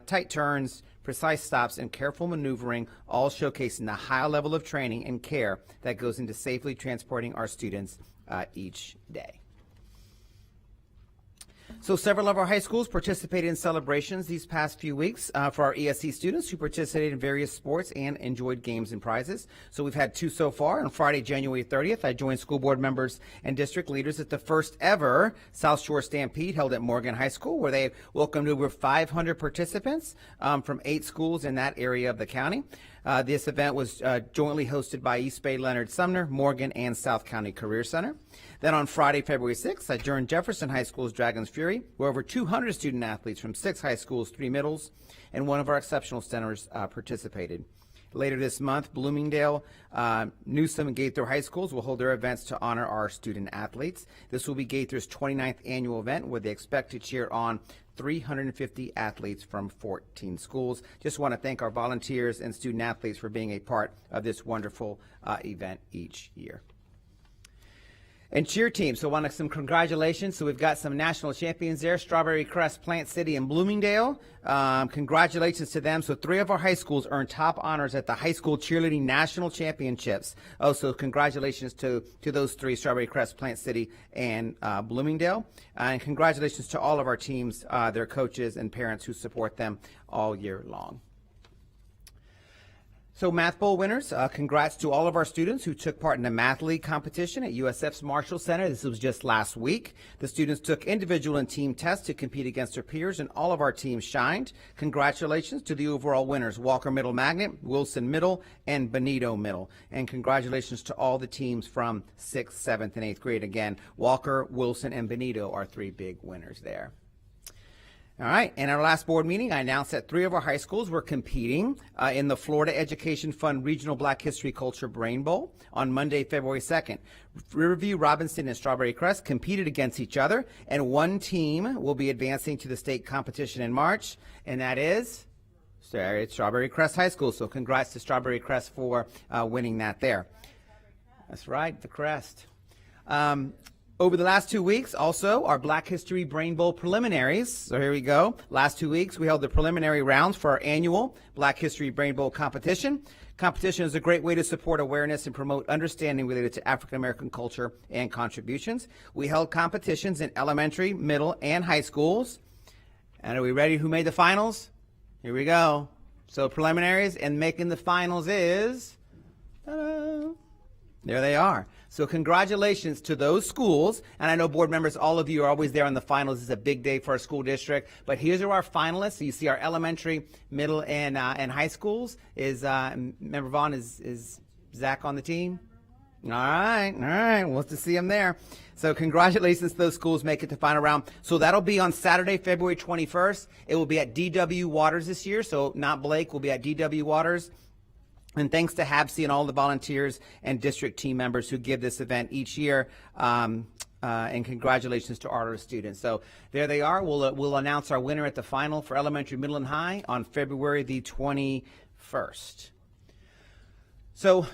tight turns, precise stops, and careful maneuvering, all showcasing the high level of training and care that goes into safely transporting our students each day. So several of our high schools participated in celebrations these past few weeks for our ESC students who participated in various sports and enjoyed games and prizes. So we've had 2 so far. On Friday, January 30th, I joined school board members and district leaders at the first ever South Shore Stampede held at Morgan High School, where they welcomed over 500 participants from 8 schools in that area of the county. This event was jointly hosted by East Bay Leonard Sumner, Morgan, and South County Career Center. Then on Friday, February 6th, I joined Jefferson High School's Dragons Fury, where over 200 student athletes from 6 high schools, 3 middles, and one of our exceptional centers participated. Later this month, Bloomingdale, Newsom, and Gaither High Schools will hold their events to honor our student athletes. This will be Gaither's 29th annual event where they expect to cheer on 350 athletes from 14 schools. Just want to thank our volunteers and student athletes for being a part of this wonderful event each year. And cheer team, so want some congratulations. So we've got some national champions there, Strawberry Crest, Plant City, and Bloomingdale. Congratulations to them. So 3 of our high schools earned top honors at the High School Cheerleading National Championships. Oh, so congratulations to those 3, Strawberry Crest, Plant City, and Bloomingdale. And congratulations to all of our teams, their coaches and parents who support them all year long. So Math Bowl winners, congrats to all of our students who took part in the Math League competition at USF's Marshall Center. This was just last week. The students took individual and team tests to compete against their peers, and all of our teams shined. Congratulations to the overall winners, Walker Middle Magnet, Wilson Middle, and Benito Middle. And congratulations to all the teams from 6th, 7th, and 8th grade. Again, Walker, Wilson, and Benito are 3 big winners there. All right, in our last board meeting, I announced that 3 of our high schools were competing in the Florida Education Fund Regional Black History Culture Brain Bowl on Monday, February 2nd. Riverview, Robinson, and Strawberry Crest competed against each other, and 1 team will be advancing to the state competition in March, and that is Strawberry Crest High School. So congrats to Strawberry Crest for winning that there. That's right, the Crest. Over the last 2 weeks, also, our Black History Brain Bowl preliminaries. So here we go. Last 2 weeks, we held the preliminary rounds for our annual Black History Brain Bowl competition. Competition is a great way to support awareness and promote understanding related to African American culture and contributions. We held competitions in elementary, middle, and high schools. And are we ready? Who made the finals? Here we go. So preliminaries, and making the finals is, ta-da, there they are. So congratulations to those schools. And I know board members, all of you are always there on the finals. It's a big day for our school district. But here's our finalists. So you see our elementary, middle, and high schools. Is Member Vaughn, is Zach on the team? All right. We'll have to see him there. So congratulations to those schools make it to final round. So that'll be on Saturday, February 21st. It will be at D.W. Waters this year. So not Blake, will be at D.W. Waters. And thanks to HABC and all the volunteers and district team members who give this event each year. And congratulations to all our students. So there they are. We'll announce our winner at the final for elementary, middle, and high on February the 21st. So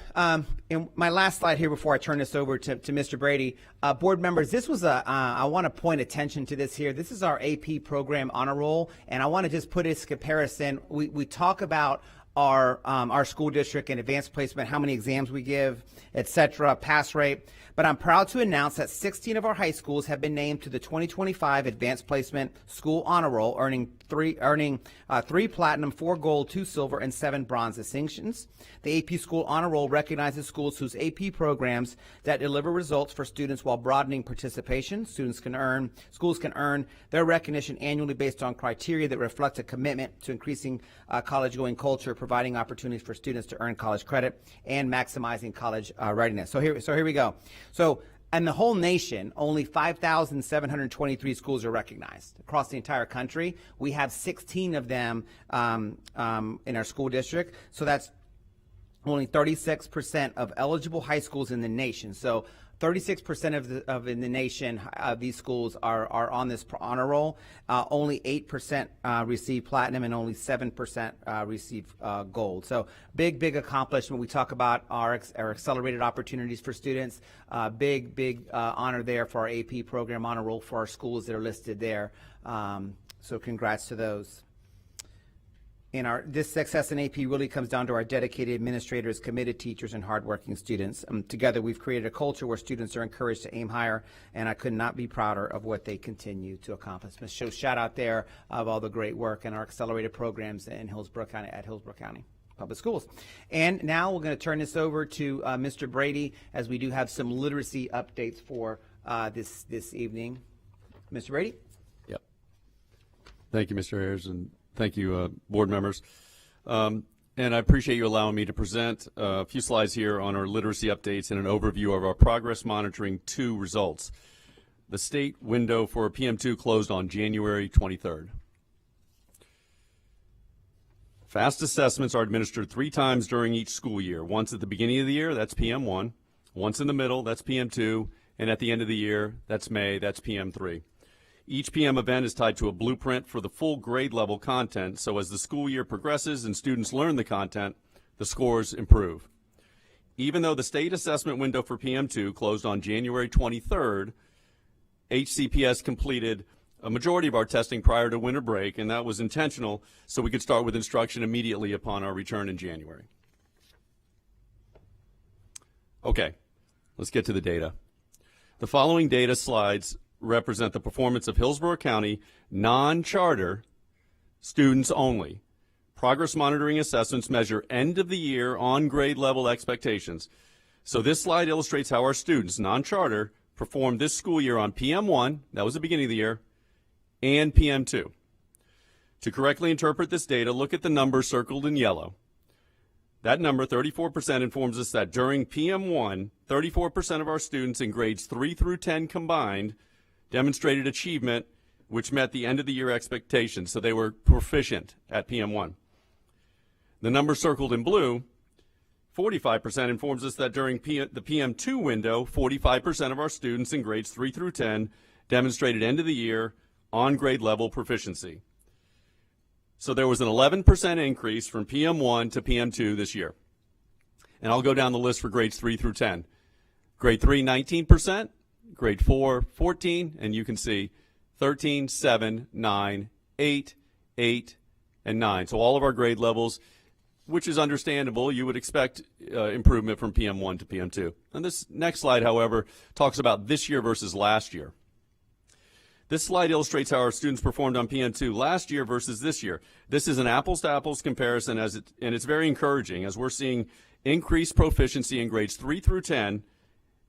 in my last slide here before I turn this over to Mr. Brady, board members, this was I want to point attention to this here. This is our AP program honor roll, and I want to just put this comparison. We talk about our school district and advanced placement, how many exams we give, etc., pass rate. But I'm proud to announce that 16 of our high schools have been named to the 2025 Advanced Placement School Honor Roll, earning three platinum, 4 gold, 2 silver, and 7 bronze distinctions. The AP School Honor Roll recognizes schools whose AP programs that deliver results for students while broadening participation. Schools can earn their recognition annually based on criteria that reflect a commitment to increasing college-going culture, providing opportunities for students to earn college credit, and maximizing college readiness. So here we go. So in the whole nation, only 5,723 schools are recognized. Across the entire country, we have 16 of them in our school district. So that's only 36% of eligible high schools in the nation. So 36% of in the nation, these schools are on this honor roll. Only 8% receive platinum, and only 7% receive gold. So big accomplishment. We talk about our accelerated opportunities for students. Big honor there for our AP program honor roll for our schools that are listed there. So congrats to those. This success in AP really comes down to our dedicated administrators, committed teachers, and hardworking students. Together, we've created a culture where students are encouraged to aim higher, and I could not be prouder of what they continue to accomplish. So shout out there of all the great work in our accelerated programs in Hillsborough County, at Hillsborough County Public Schools. And now we're going to turn this over to Mr. Brady, as we do have some literacy updates for this evening. Mr. Brady? Yep. Thank you, Mr. Ayers, and thank you, board members. And I appreciate you allowing me to present a few slides here on our literacy updates and an overview of our Progress Monitoring 2 results. The state window for PM2 closed on January 23rd. Fast assessments are administered 3 times during each school year. Once at the beginning of the year, that's PM1. Once in the middle, that's PM2. And at the end of the year, that's May, that's PM3. Each PM event is tied to a blueprint for the full grade level content, so as the school year progresses and students learn the content, the scores improve. Even though the state assessment window for PM2 closed on January 23rd, HCPS completed a majority of our testing prior to winter break, and that was intentional so we could start with instruction immediately upon our return in January. Okay, let's get to the data. The following data slides represent the performance of Hillsborough County non-charter students only. Progress monitoring assessments measure end of the year on grade level expectations. So this slide illustrates how our students, non-charter, performed this school year on PM1, that was the beginning of the year, and PM2. To correctly interpret this data, look at the number circled in yellow. That number, 34%, informs us that during PM1, 34% of our students in grades 3 through 10 combined demonstrated achievement which met the end of the year expectations, so they were proficient at PM1. The number circled in blue, 45%, informs us that during the PM2 window, 45% of our students in grades 3 through 10 demonstrated end of the year on grade level proficiency. So there was an 11% increase from PM1 to PM2 this year. And I'll go down the list for grades 3 through 10. Grade 3, 19%, grade 4, 14, and you can see 13, 7, 9, 8, 8, and 9. So all of our grade levels, which is understandable, you would expect improvement from PM1 to PM2. And this next slide, however, talks about this year versus last year. This slide illustrates how our students performed on PM2 last year versus this year. This is an apples-to-apples comparison, and it's very encouraging as we're seeing increased proficiency in grades 3 through 10,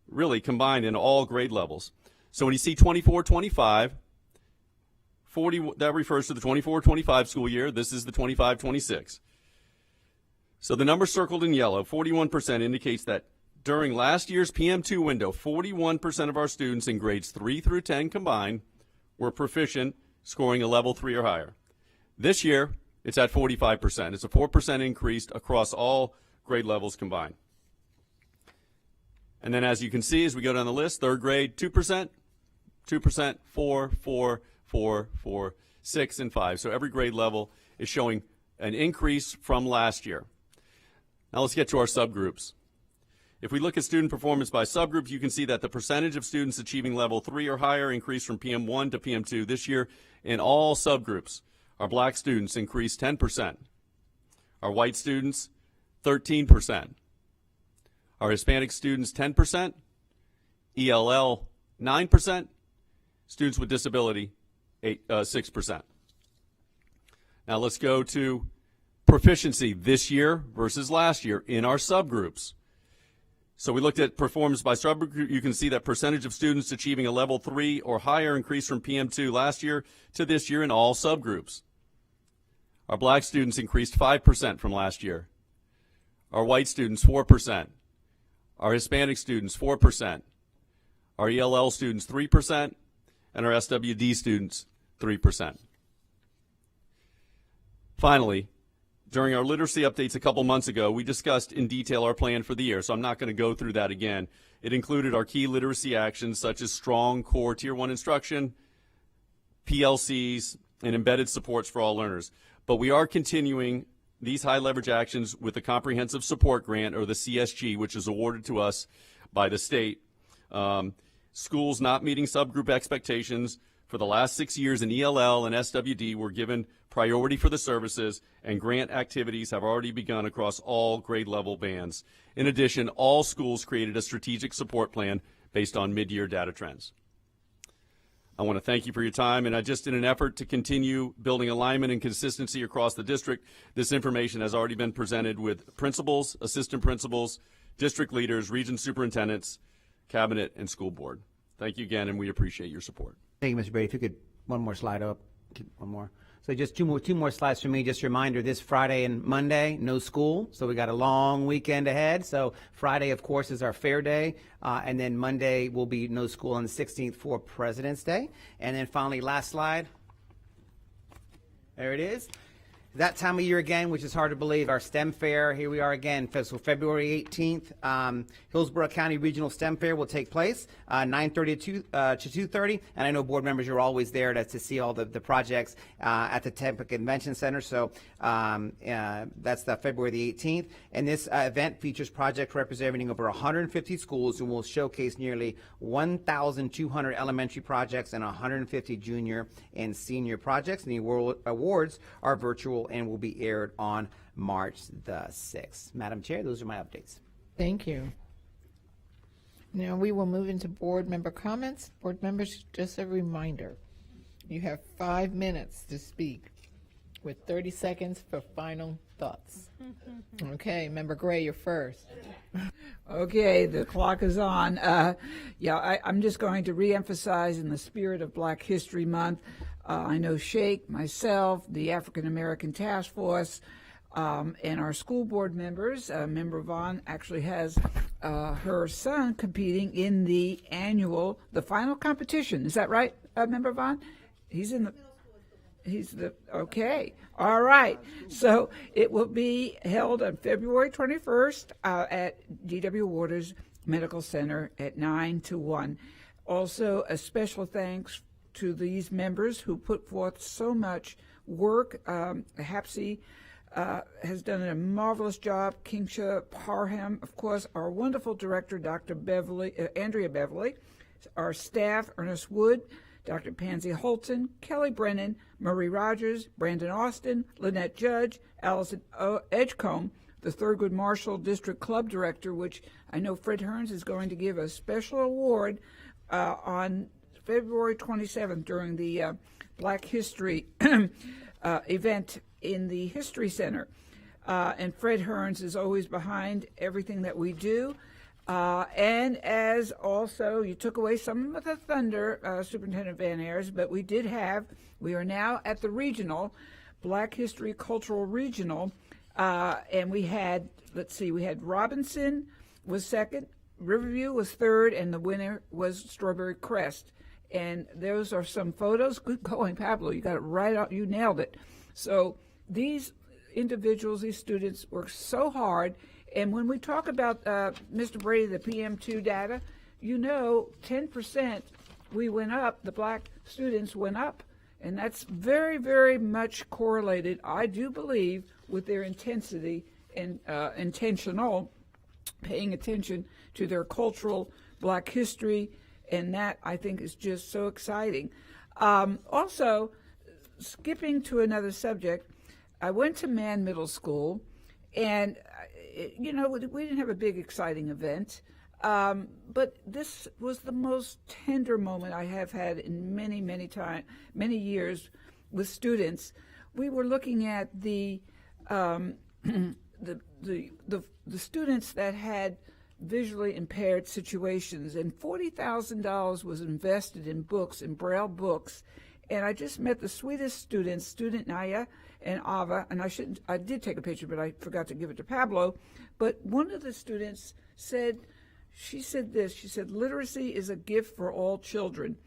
really combined in all grade levels. So when you see 24-25, 40, that refers to the 24-25 school year. This is the 25-26. So the number circled in yellow, 41%, indicates that during last year's PM2 window, 41% of our students in grades 3 through 10 combined were proficient, scoring a level 3 or higher. This year, it's at 45%. It's a 4% increase across all grade levels combined. And then as you can see, as we go down the list, third grade, 2%, 2%, 4, 4, 4, 4, 6, and 5. So every grade level is showing an increase from last year. Now let's get to our subgroups. If we look at student performance by subgroups, you can see that the percentage of students achieving level 3 or higher increased from PM1 to PM2 this year in all subgroups. Our black students increased 10%. Our white students, 13%. Our Hispanic students, 10%. ELL, 9%. Students with disability, 6%. Now let's go to proficiency this year versus last year in our subgroups. So we looked at performance by subgroup. You can see that percentage of students achieving a level 3 or higher increased from PM2 last year to this year in all subgroups. Our black students increased 5% from last year. Our white students, 4%. Our Hispanic students, 4%. Our ELL students, 3%. And our SWD students, 3%. Finally, during our literacy updates a couple months ago, we discussed in detail our plan for the year, so I'm not going to go through that again. It included our key literacy actions such as strong core Tier 1 instruction, PLCs, and embedded supports for all learners. But we are continuing these high leverage actions with the Comprehensive Support Grant, or the CSG, which is awarded to us by the state. Schools not meeting subgroup expectations for the last 6 years in ELL and SWD were given priority for the services, and grant activities have already begun across all grade level bands. In addition, all schools created a strategic support plan based on mid-year data trends. I want to thank you for your time, and just in an effort to continue building alignment and consistency across the district, this information has already been presented with principals, assistant principals, district leaders, region superintendents, cabinet, and school board. Thank you again, and we appreciate your support. Thank you, Mr. Brady. If you could, one more slide up. One more. So just two more slides for me. Just a reminder, this Friday and Monday, no school. So we got a long weekend ahead. So Friday, of course, is our fair day. And then Monday will be no school on the 16th for President's Day. And then finally, last slide. There it is. That time of year again, which is hard to believe, our STEM Fair, here we are again. So February 18th, Hillsborough County Regional STEM Fair will take place, 9:30 to 2:30. And I know board members are always there to see all the projects at the Tampa Convention Center. So that's the February the 18th. And this event features projects representing over 150 schools and will showcase nearly 1,200 elementary projects and 150 junior and senior projects. And the awards are virtual and will be aired on March the 6th. Madam Chair, those are my updates. Thank you. Now we will move into board member comments. Board members, just a reminder, you have 5 minutes to speak with 30 seconds for final thoughts. Okay, Member Gray, you're first. Okay, the clock is on. I'm just going to reemphasize in the spirit of Black History Month. I know Sheikh, myself, the African American Task Force, and our school board members. Member Vaughn actually has her son competing in the final competition. Is that right, Member Vaughn? Okay. All right. So it will be held on February 21st at D.W. Waters Medical Center at 9 to 1. Also, a special thanks to these members who put forth so much work. HAPSI has done a marvelous job. Kingsha Parham, of course, our wonderful director, Dr. Andrea Beverly, our staff, Ernest Wood, Dr. Pansy Holton, Kelly Brennan, Murray Rogers, Brandon Austin, Lynette Judge, Allison Edgecombe, the Thurgood Marshall District Club Director, which I know Fred Hearns is going to give a special award on February 27th during the Black History event in the History Center. And Fred Hearns is always behind everything that we do. And as also, you took away some of the thunder, Superintendent Van Ayers, but we are now at the regional, Black History Cultural Regional, and we had Robinson was second, Riverview was third, and the winner was Strawberry Crest. And those are some photos. Good going, Pablo. You got it right out. You nailed it. So these individuals, these students work so hard. And when we talk about, Mr. Brady, the PM2 data, 10% we went up, the black students went up. And that's very, very much correlated, I do believe, with their intensity and intentional, paying attention to their cultural black history. And that, I think, is just so exciting. Also, skipping to another subject, I went to Mann Middle School, and, we didn't have a big, exciting event, but this was the most tender moment I have had in many years with students. We were looking at the students that had visually impaired situations, and $40,000 was invested in books, in Braille books. And I just met the sweetest students, Student Naya and Ava, and I did take a picture, but I forgot to give it to Pablo. But one of the students said, literacy is a gift for all children.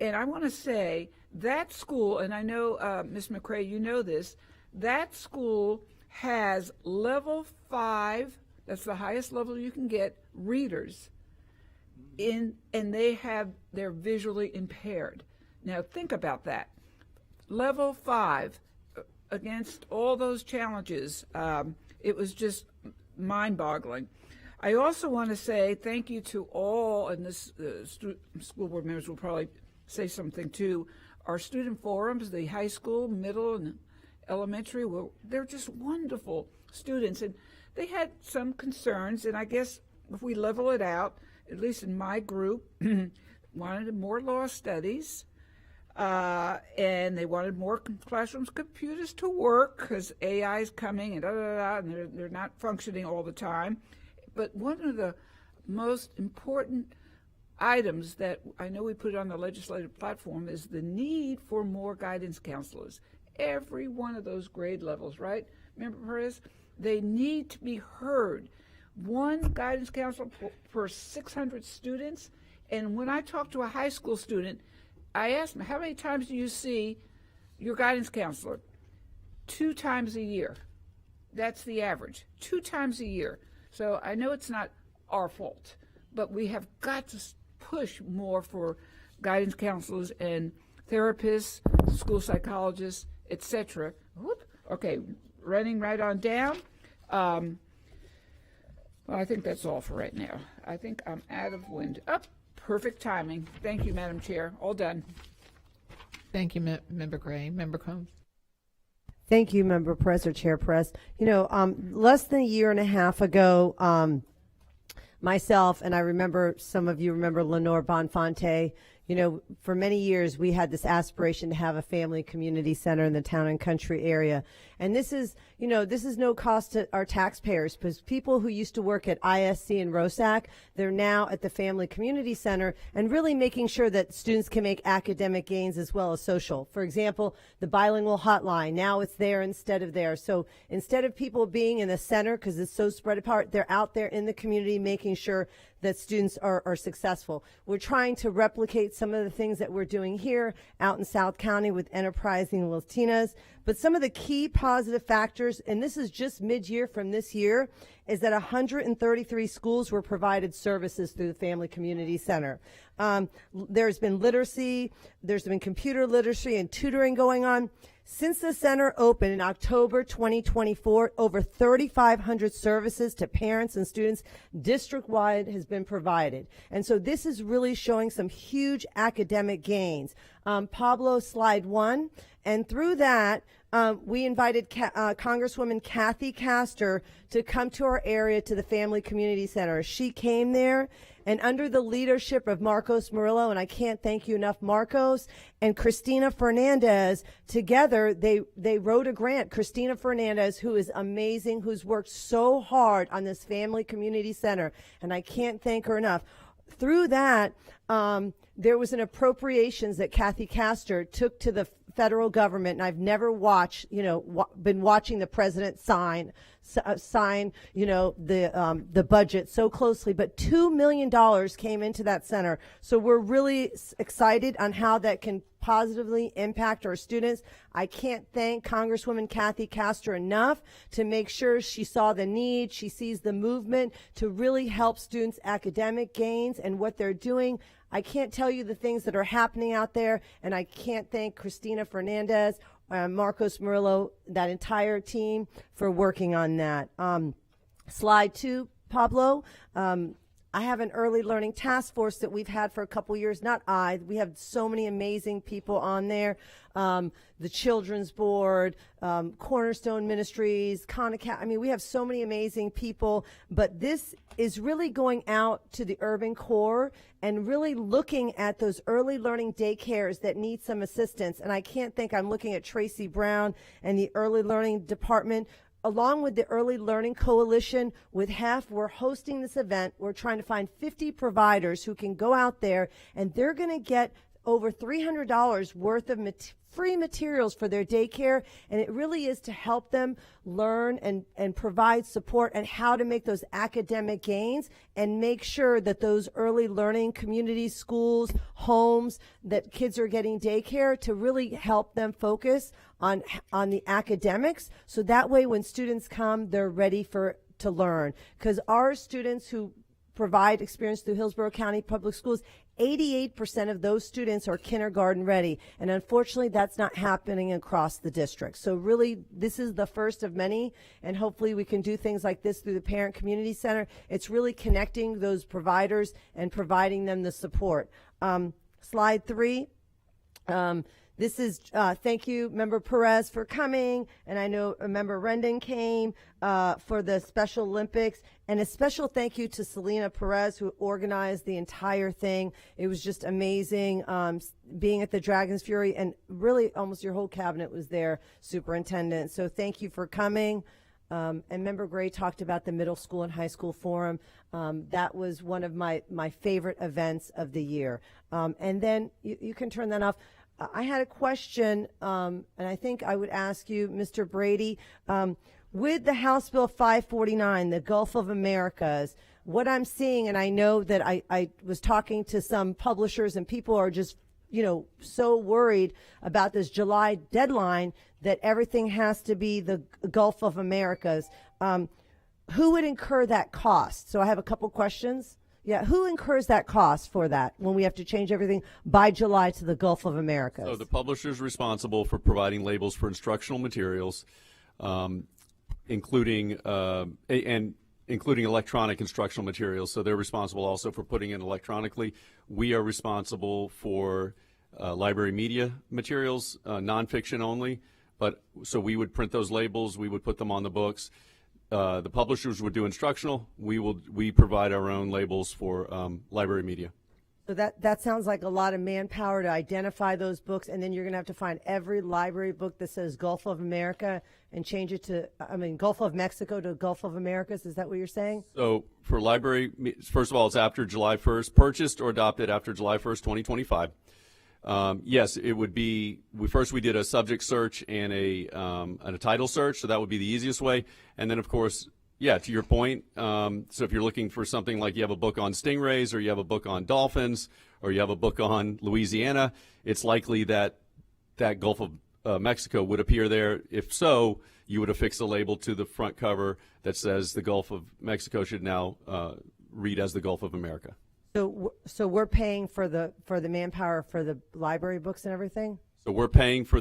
And I want to say that school, and I know, Ms. McCrae, you know this, that school has level 5, that's the highest level you can get, readers and they're visually impaired. Now think about that. Level 5 against all those challenges. It was just mind-boggling. I also want to say thank you to all, and this school board members will probably say something too, our student forums, the high school, middle, and elementary, they're just wonderful students. And they had some concerns, and I guess if we level it out, at least in my group, wanted more law studies, and they wanted more classrooms, computers to work because AI is coming and and they're not functioning all the time. But one of the most important items that I know we put on the legislative platform is the need for more guidance counselors. Every one of those grade levels, right? Remember, Perez? They need to be heard. One guidance counselor per 600 students. And when I talk to a high school student, I ask them, how many times do you see your guidance counselor? 2 times a year. That's the average, 2 times a year. So I know it's not our fault, but we have got to push more for guidance counselors and therapists, school psychologists, etc. Okay, running right on down. Well, I think that's all for right now. I think I'm out of wind. Perfect timing. Thank you, Madam Chair. All done. Thank you, Member Gray. Member Combs. Thank you, Member Perez or Chair Perez. You know, less than a year and a half ago, myself, and I remember some of you remember Lenore Bonfante. You know, for many years we had this aspiration to have a family community center in the town and country area. And this is, you know, this is no cost to our taxpayers, because people who used to work at ISC and ROSAC, they're now at the Family Community Center and really making sure that students can make academic gains as well as social. For example, the bilingual hotline, now it's there instead of there. So instead of people being in the center because it's so spread apart, they're out there in the community making sure that students are successful. We're trying to replicate some of the things that we're doing here out in South County with Enterprising Latinas. But some of the key positive factors, and this is just mid-year from this year, is that 133 schools were provided services through the Family Community Center. There's been literacy, there's been computer literacy and tutoring going on. Since the center opened in October 2024, over 3,500 services to parents and students district-wide has been provided. And so this is really showing some huge academic gains. Pablo, slide 1. And through that, we invited Congresswoman Kathy Castor to come to our area to the Family Community Center. She came there, and under the leadership of Marcos Murillo, and I can't thank you enough, Marcos, and Christina Fernandez, together they wrote a grant. Christina Fernandez, who is amazing, who's worked so hard on this Family Community Center, and I can't thank her enough. Through that, there was an appropriations that Kathy Castor took to the federal government, and I've never watched, been watching the president sign, the budget so closely, but $2 million came into that center. So we're really excited on how that can positively impact our students. I can't thank Congresswoman Kathy Castor enough to make sure she saw the need, she sees the movement to really help students' academic gains and what they're doing. I can't tell you the things that are happening out there, and I can't thank Christina Fernandez, Marcos Murillo, that entire team for working on that. Slide 2, Pablo. I have an early learning task force that we've had for a couple years. We have so many amazing people on there. The Children's Board, Cornerstone Ministries, we have so many amazing people, but this is really going out to the urban core and really looking at those early learning daycares that need some assistance. And I can't think, I'm looking at Tracy Brown and the early learning department. Along with the Early Learning Coalition, with HEF, we're hosting this event. We're trying to find 50 providers who can go out there, and they're going to get over $300 worth of free materials for their daycare, and it really is to help them learn and provide support and how to make those academic gains and make sure that those early learning communities, schools, homes, that kids are getting daycare to really help them focus on the academics, so that way when students come, they're ready to learn. Because our students who provide experience through Hillsborough County Public Schools, 88% of those students are kindergarten ready, and unfortunately that's not happening across the district. So really this is the first of many, and hopefully we can do things like this through the Parent Community Center. It's really connecting those providers and providing them the support. Slide 3. This is, thank you, Member Perez, for coming, and I know Member Rendon came for the Special Olympics, and a special thank you to Selena Perez, who organized the entire thing. It was just amazing being at the Dragon's Fury, and really almost your whole cabinet was there, Superintendent. So thank you for coming. And Member Gray talked about the middle school and high school forum. That was one of my favorite events of the year. And then you can turn that off. I had a question, and I think I would ask you, Mr. Brady, with the House Bill 549, the Gulf of Americas, what I'm seeing, and I know that I was talking to some publishers and people are just, so worried about this July deadline that everything has to be the Gulf of Americas. Who would incur that cost? So I have a couple questions. Yeah, who incurs that cost for that when we have to change everything by July to the Gulf of Americas? So the publisher is responsible for providing labels for instructional materials, including electronic instructional materials. So they're responsible also for putting in electronically. We are responsible for library media materials, nonfiction only. But so we would print those labels, we would put them on the books. The publishers would do instructional. We provide our own labels for library media. So that sounds like a lot of manpower to identify those books, and then you're going to have to find every library book that says Gulf of America and change it to, Gulf of Mexico to Gulf of Americas. Is that what you're saying? So for library, first of all, it's after July 1st, purchased or adopted after July 1st, 2025. Yes, it would be. We did a subject search and a title search, so that would be the easiest way. And then, of course, yeah, to your point. So if you're looking for something like you have a book on stingrays, or you have a book on dolphins, or you have a book on Louisiana, it's likely that Gulf of Mexico would appear there. If so, you would affix a label to the front cover that says the Gulf of Mexico should now read as the Gulf of America. So we're paying for the manpower for the library books and everything? So we're paying for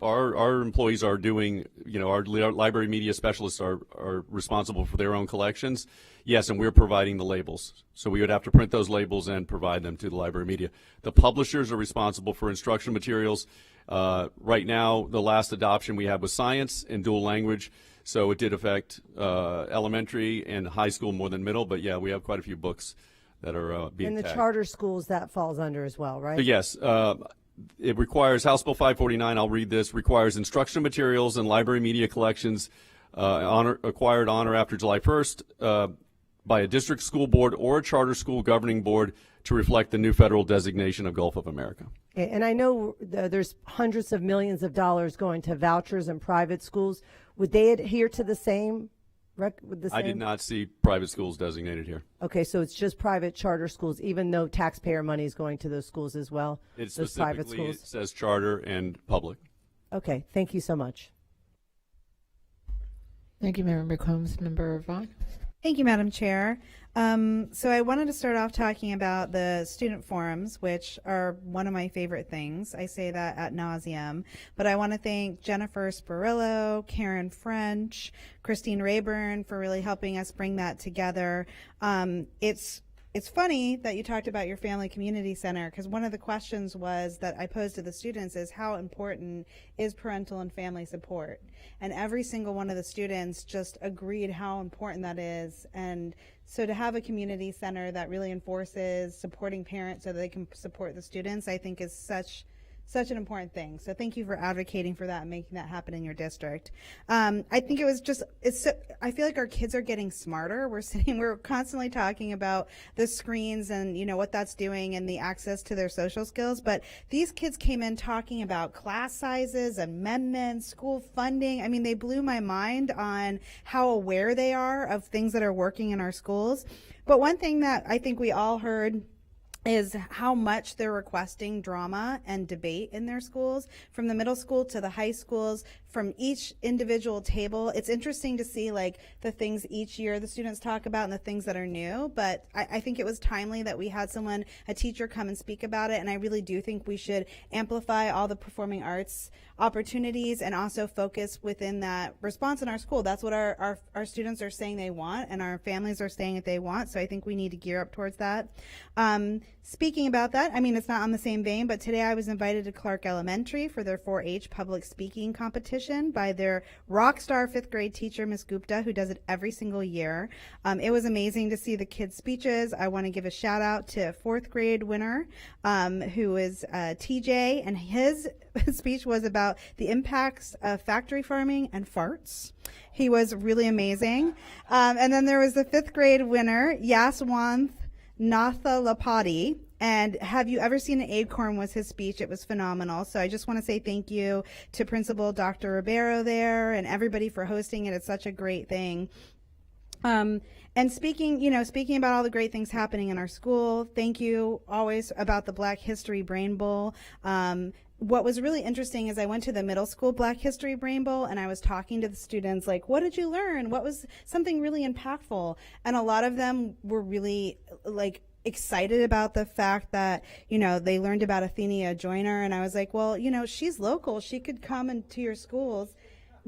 our employees are doing, our library media specialists are responsible for their own collections. Yes, and we're providing the labels. So we would have to print those labels and provide them to the library media. The publishers are responsible for instructional materials. Right now, the last adoption we had was science and dual language. So it did affect elementary and high school more than middle, but yeah, we have quite a few books that are being And the tagged. charter schools that falls under as well, right? So yes, it requires, House Bill 549, I'll read this, requires instructional materials and library media collections acquired on or after July 1st by a district school board or a charter school governing board to reflect the new federal designation of Gulf of America. Okay, and I know there's hundreds of millions of dollars going to vouchers and private schools. Would they adhere to the same? I did not see private schools designated here. Okay, so it's just private charter schools, even though taxpayer money is going to those schools as well? It those private specifically schools? says charter and public. Okay, thank you so much. Thank you, Member Combs. Member Vaughn. Thank you, Madam Chair. So I wanted to start off talking about the student forums, which are one of my favorite things. I say that ad nauseum. But I want to thank Jennifer Spirillo, Karen French, Christine Rayburn for really helping us bring that together. It's funny that you talked about your family community center, because one of the questions was that I posed to the students is how important is parental and family support? And every single one of the students just agreed how important that is. And so to have a community center that really enforces supporting parents so that they can support the students, I think is such an important thing. So thank you for advocating for that and making that happen in your district. I think I feel like our kids are getting smarter. We're constantly talking about the screens and, what that's doing and the access to their social skills. But these kids came in talking about class sizes, amendments, school funding. I mean, they blew my mind on how aware they are of things that are working in our schools. But one thing that I think we all heard is how much they're requesting drama and debate in their schools, from the middle school to the high schools, from each individual table. It's interesting to see the things each year the students talk about and the things that are new, but I think it was timely that we had a teacher come and speak about it, and I really do think we should amplify all the performing arts opportunities and also focus within that response in our school. That's what our students are saying they want, and our families are saying that they want, so I think we need to gear up towards that. Speaking about that, it's not on the same vein, but today I was invited to Clark Elementary for their 4-H public speaking competition by their rock star 5th grade teacher, Ms. Gupta, who does it every single year. It was amazing to see the kids' speeches. I want to give a shout out to 4th grade winner, who is TJ, and his speech was about the impacts of factory farming and farts. He was really amazing. And then there was the 5th grade winner, Yaswanth Natha Lapati, and Have You Ever Seen an Acorn was his speech. It was phenomenal. So I just want to say thank you to Principal Dr. Ribeiro there and everybody for hosting it. It's such a great thing. And speaking about all the great things happening in our school, thank you always about the Black History Brain Bowl. what was really interesting is I went to the middle school Black History Brain Bowl and I was talking to the students like, what did you learn? What was something really impactful? And a lot of them were really like excited about the fact that, you know, they learned about Athenia Joyner. And I was like, well, you know, she's local. She could come into your schools.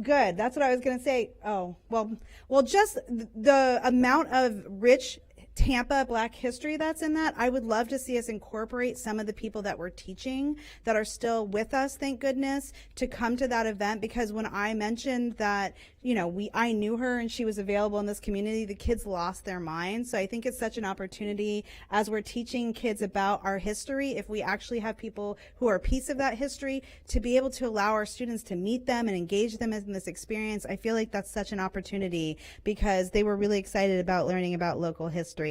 Good. That's what I was going to say. Oh, well, just the amount of rich Tampa Black history that's in that, I would love to see us incorporate some of the people that we're teaching that are still with us, thank goodness, to come to that event, because when I mentioned that, you know, I knew her and she was available in this community, the kids lost their minds. So I think it's such an opportunity as we're teaching kids about our history, if we actually have people who are a piece of that history, to be able to allow our students to meet them and engage them in this experience. I feel like that's such an opportunity because they were really excited about learning about local history.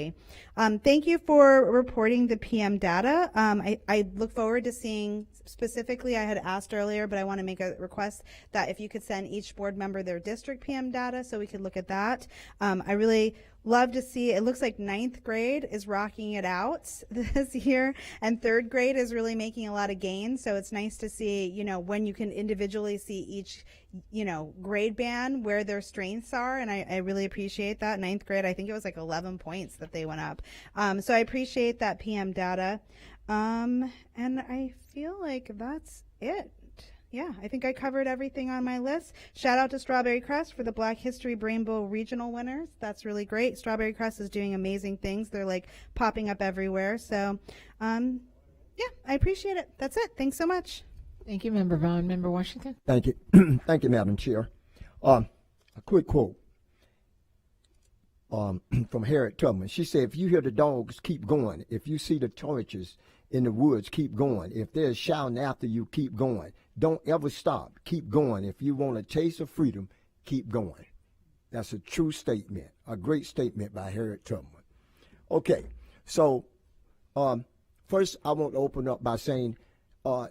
Thank you for reporting the PM data. I look forward to seeing specifically, I had asked earlier, but I want to make a request that if you could send each board member their district PM data so we could look at that. I really love to see, it looks like 9th grade is rocking it out this year, and 3rd grade is really making a lot of gains. So it's nice to see, you know, when you can individually see each, you know, grade band where their strengths are. And I really appreciate that. 9th grade, I think it was like 11 points that they went up. So I appreciate that PM data. And I feel like that's it. Yeah, I think I covered everything on my list. Shout out to Strawberry Crest for the Black History Brain Bowl regional winners. That's really great. Strawberry Crest is doing amazing things. They're like popping up everywhere. So, yeah, I appreciate it. That's it. Thanks so much. Thank you, Member Vaughn. Member Washington? Thank you. Thank you, Madam Chair. A quick quote from Harriet Tubman. She said, if you hear the dogs, keep going. If you see the torches in the woods, keep going. If they're shouting after you, keep going. Don't ever stop. Keep going. If you want a taste of freedom, keep going. That's a true statement, a great statement by Harriet Tubman. Okay, so first I want to open up by saying,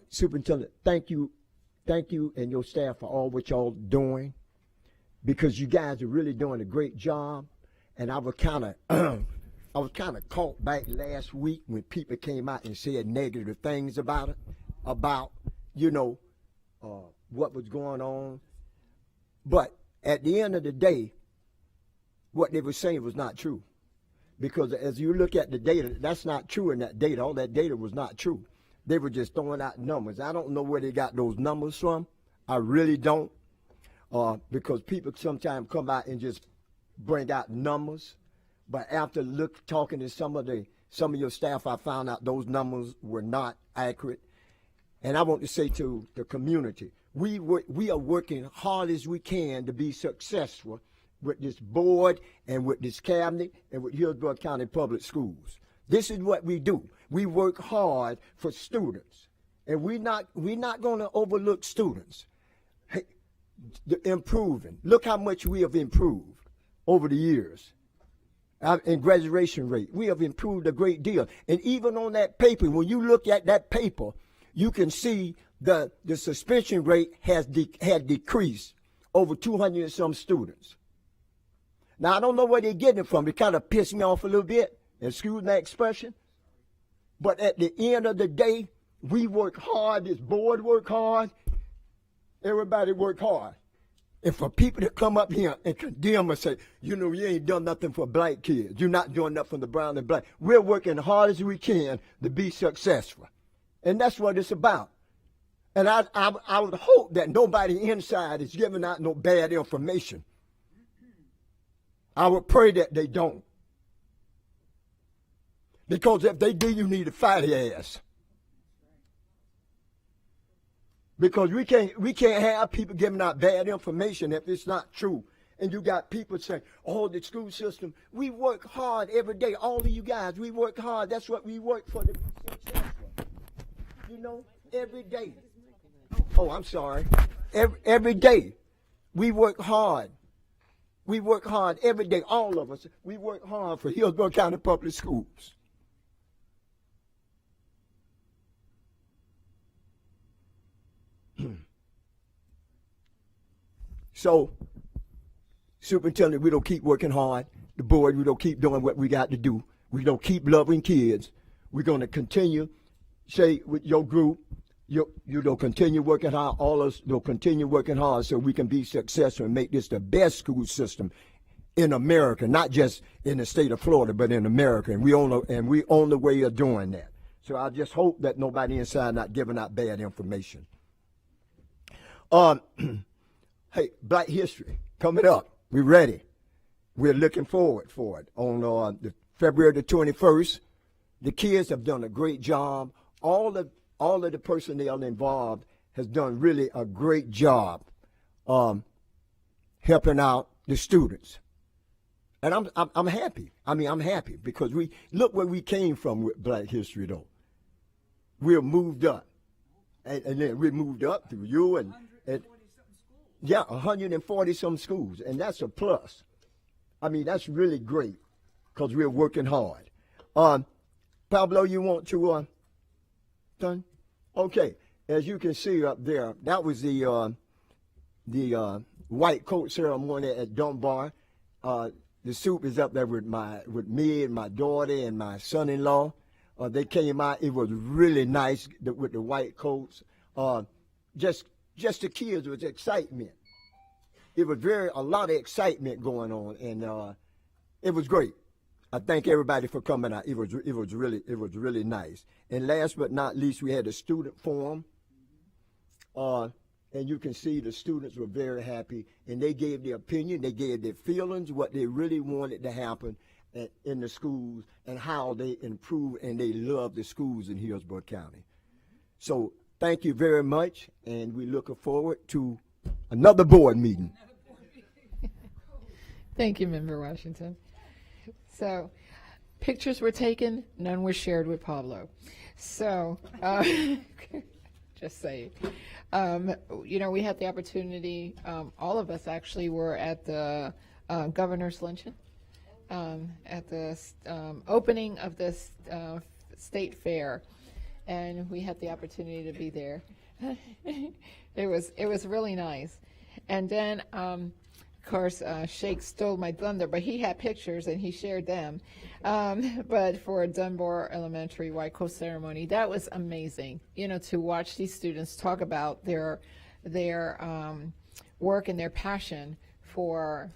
Superintendent, thank you and your staff for all what y'all doing, because you guys are really doing a great job. And I was kind of caught back last week when people came out and said negative things about it, about, you know, what was going on. But at the end of the day, what they were saying was not true. Because as you look at the data, that's not true in that data. All that data was not true. They were just throwing out numbers. I don't know where they got those numbers from. I really don't. Because people sometimes come out and just bring out numbers. But after talking to some of your staff, I found out those numbers were not accurate. And I want to say to the community, we are working hard as we can to be successful with this board and with this cabinet and with Hillsborough County Public Schools. This is what we do. We work hard for students, and we're not going to overlook students. Hey, improving. Look how much we have improved over the years. In graduation rate, we have improved a great deal. And even on that paper, when you look at that paper, you can see the suspension rate had decreased over 200 and some students. Now, I don't know where they're getting it from. It kind of pissed me off a little bit, excuse my expression. But at the end of the day, we work hard, this board work hard, everybody work hard. And for people to come up here and condemn us, say, you know, you ain't done nothing for black kids. You're not doing nothing for the brown and black. We're working hard as we can to be successful. And that's what it's about. And I would hope that nobody inside is giving out no bad information. I would pray that they don't. Because if they do, you need to fight their ass. Because we can't have people giving out bad information if it's not true. And you got people saying, oh, the school system, we work hard every day. All of you guys, we work hard. That's what we work for to be successful. You know, every day. Oh, I'm sorry. Every day, we work hard. We work hard every day, all of us. We work hard for Hillsborough County Public Schools. So, Superintendent, we don't keep working hard. The board, we don't keep doing what we got to do. We don't keep loving kids. We're going to continue, say, with your group, you know, continue working hard. All of us, continue working hard so we can be successful and make this the best school system in America, not just in the state of Florida, but in America. And we on the way of doing that. So I just hope that nobody inside not giving out bad information. Hey, Black History coming up. We're ready. We're looking forward for it. On the February the 21st, the kids have done a great job. All of the personnel involved has done really a great job helping out the students. And I'm happy. I mean, I'm happy because we look where we came from with Black History, though. We're moved up. And then we moved up through you and yeah, 140 some schools. And that's a plus. I mean, that's really great because we're working hard. Pablo, you want to done? Okay. As you can see up there, that was the white coat ceremony at Dunbar. The soup is up there with me and my daughter and my son-in-law. They came out. It was really nice with the white coats. Just the kids, was excitement. It was a lot of excitement going on, and it was great. I thank everybody for coming out. It was really nice. And last but not least, we had a student forum. And you can see the students were very happy, and they gave their opinion, they gave their feelings, what they really wanted to happen in the schools, and how they improve and they love the schools in Hillsborough County. So thank you very much, and we're looking forward to another board meeting. Thank you, Member Washington. So, pictures were taken, none were shared with Pablo. So, just saying. You know, we had the opportunity, all of us actually were at the governor's luncheon, at the opening of this state fair, and we had the opportunity to be there. It was really nice. And then, of course, Shake stole my thunder, but he had pictures and he shared them. But for Dunbar Elementary White Coat Ceremony, that was amazing, you know, to watch these students talk about their work and their passion for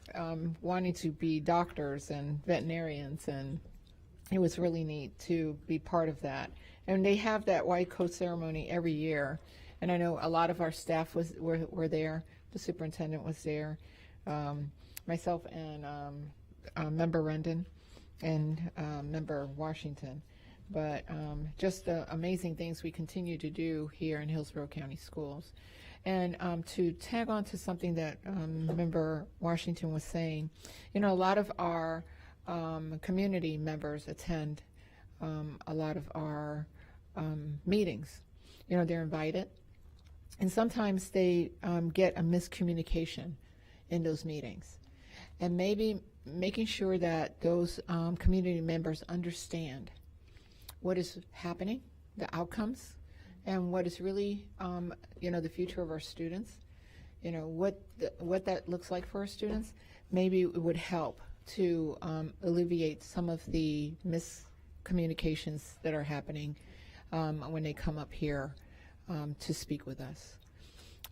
wanting to be doctors and veterinarians, and it was really neat to be part of that. And they have that White Coat Ceremony every year, and I know a lot of our staff were there. The superintendent was there, myself and Member Rendon and Member Washington. But just the amazing things we continue to do here in Hillsborough County Schools. And to tag on to something that Member Washington was saying, you know, a lot of our community members attend a lot of our meetings. You know, they're invited. And sometimes they get a miscommunication in those meetings. And maybe making sure that those community members understand what is happening, the outcomes, and what is really, you know, the future of our students, you know, what that looks like for our students. Maybe it would help to alleviate some of the miscommunications that are happening when they come up here to speak with us.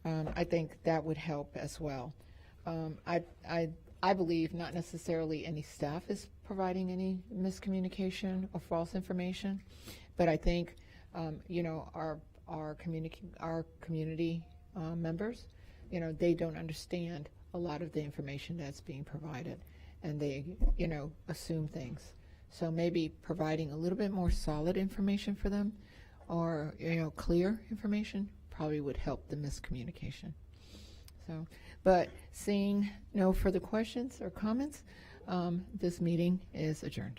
I think that would help as well. I believe not necessarily any staff is providing any miscommunication or false information, but I think you know, our community members, you know, they don't understand a lot of the information that's being provided, and they, you know, assume things. So maybe providing a little bit more solid information for them, or, you know, clear information probably would help the miscommunication. So, but seeing no further questions or comments, this meeting is adjourned.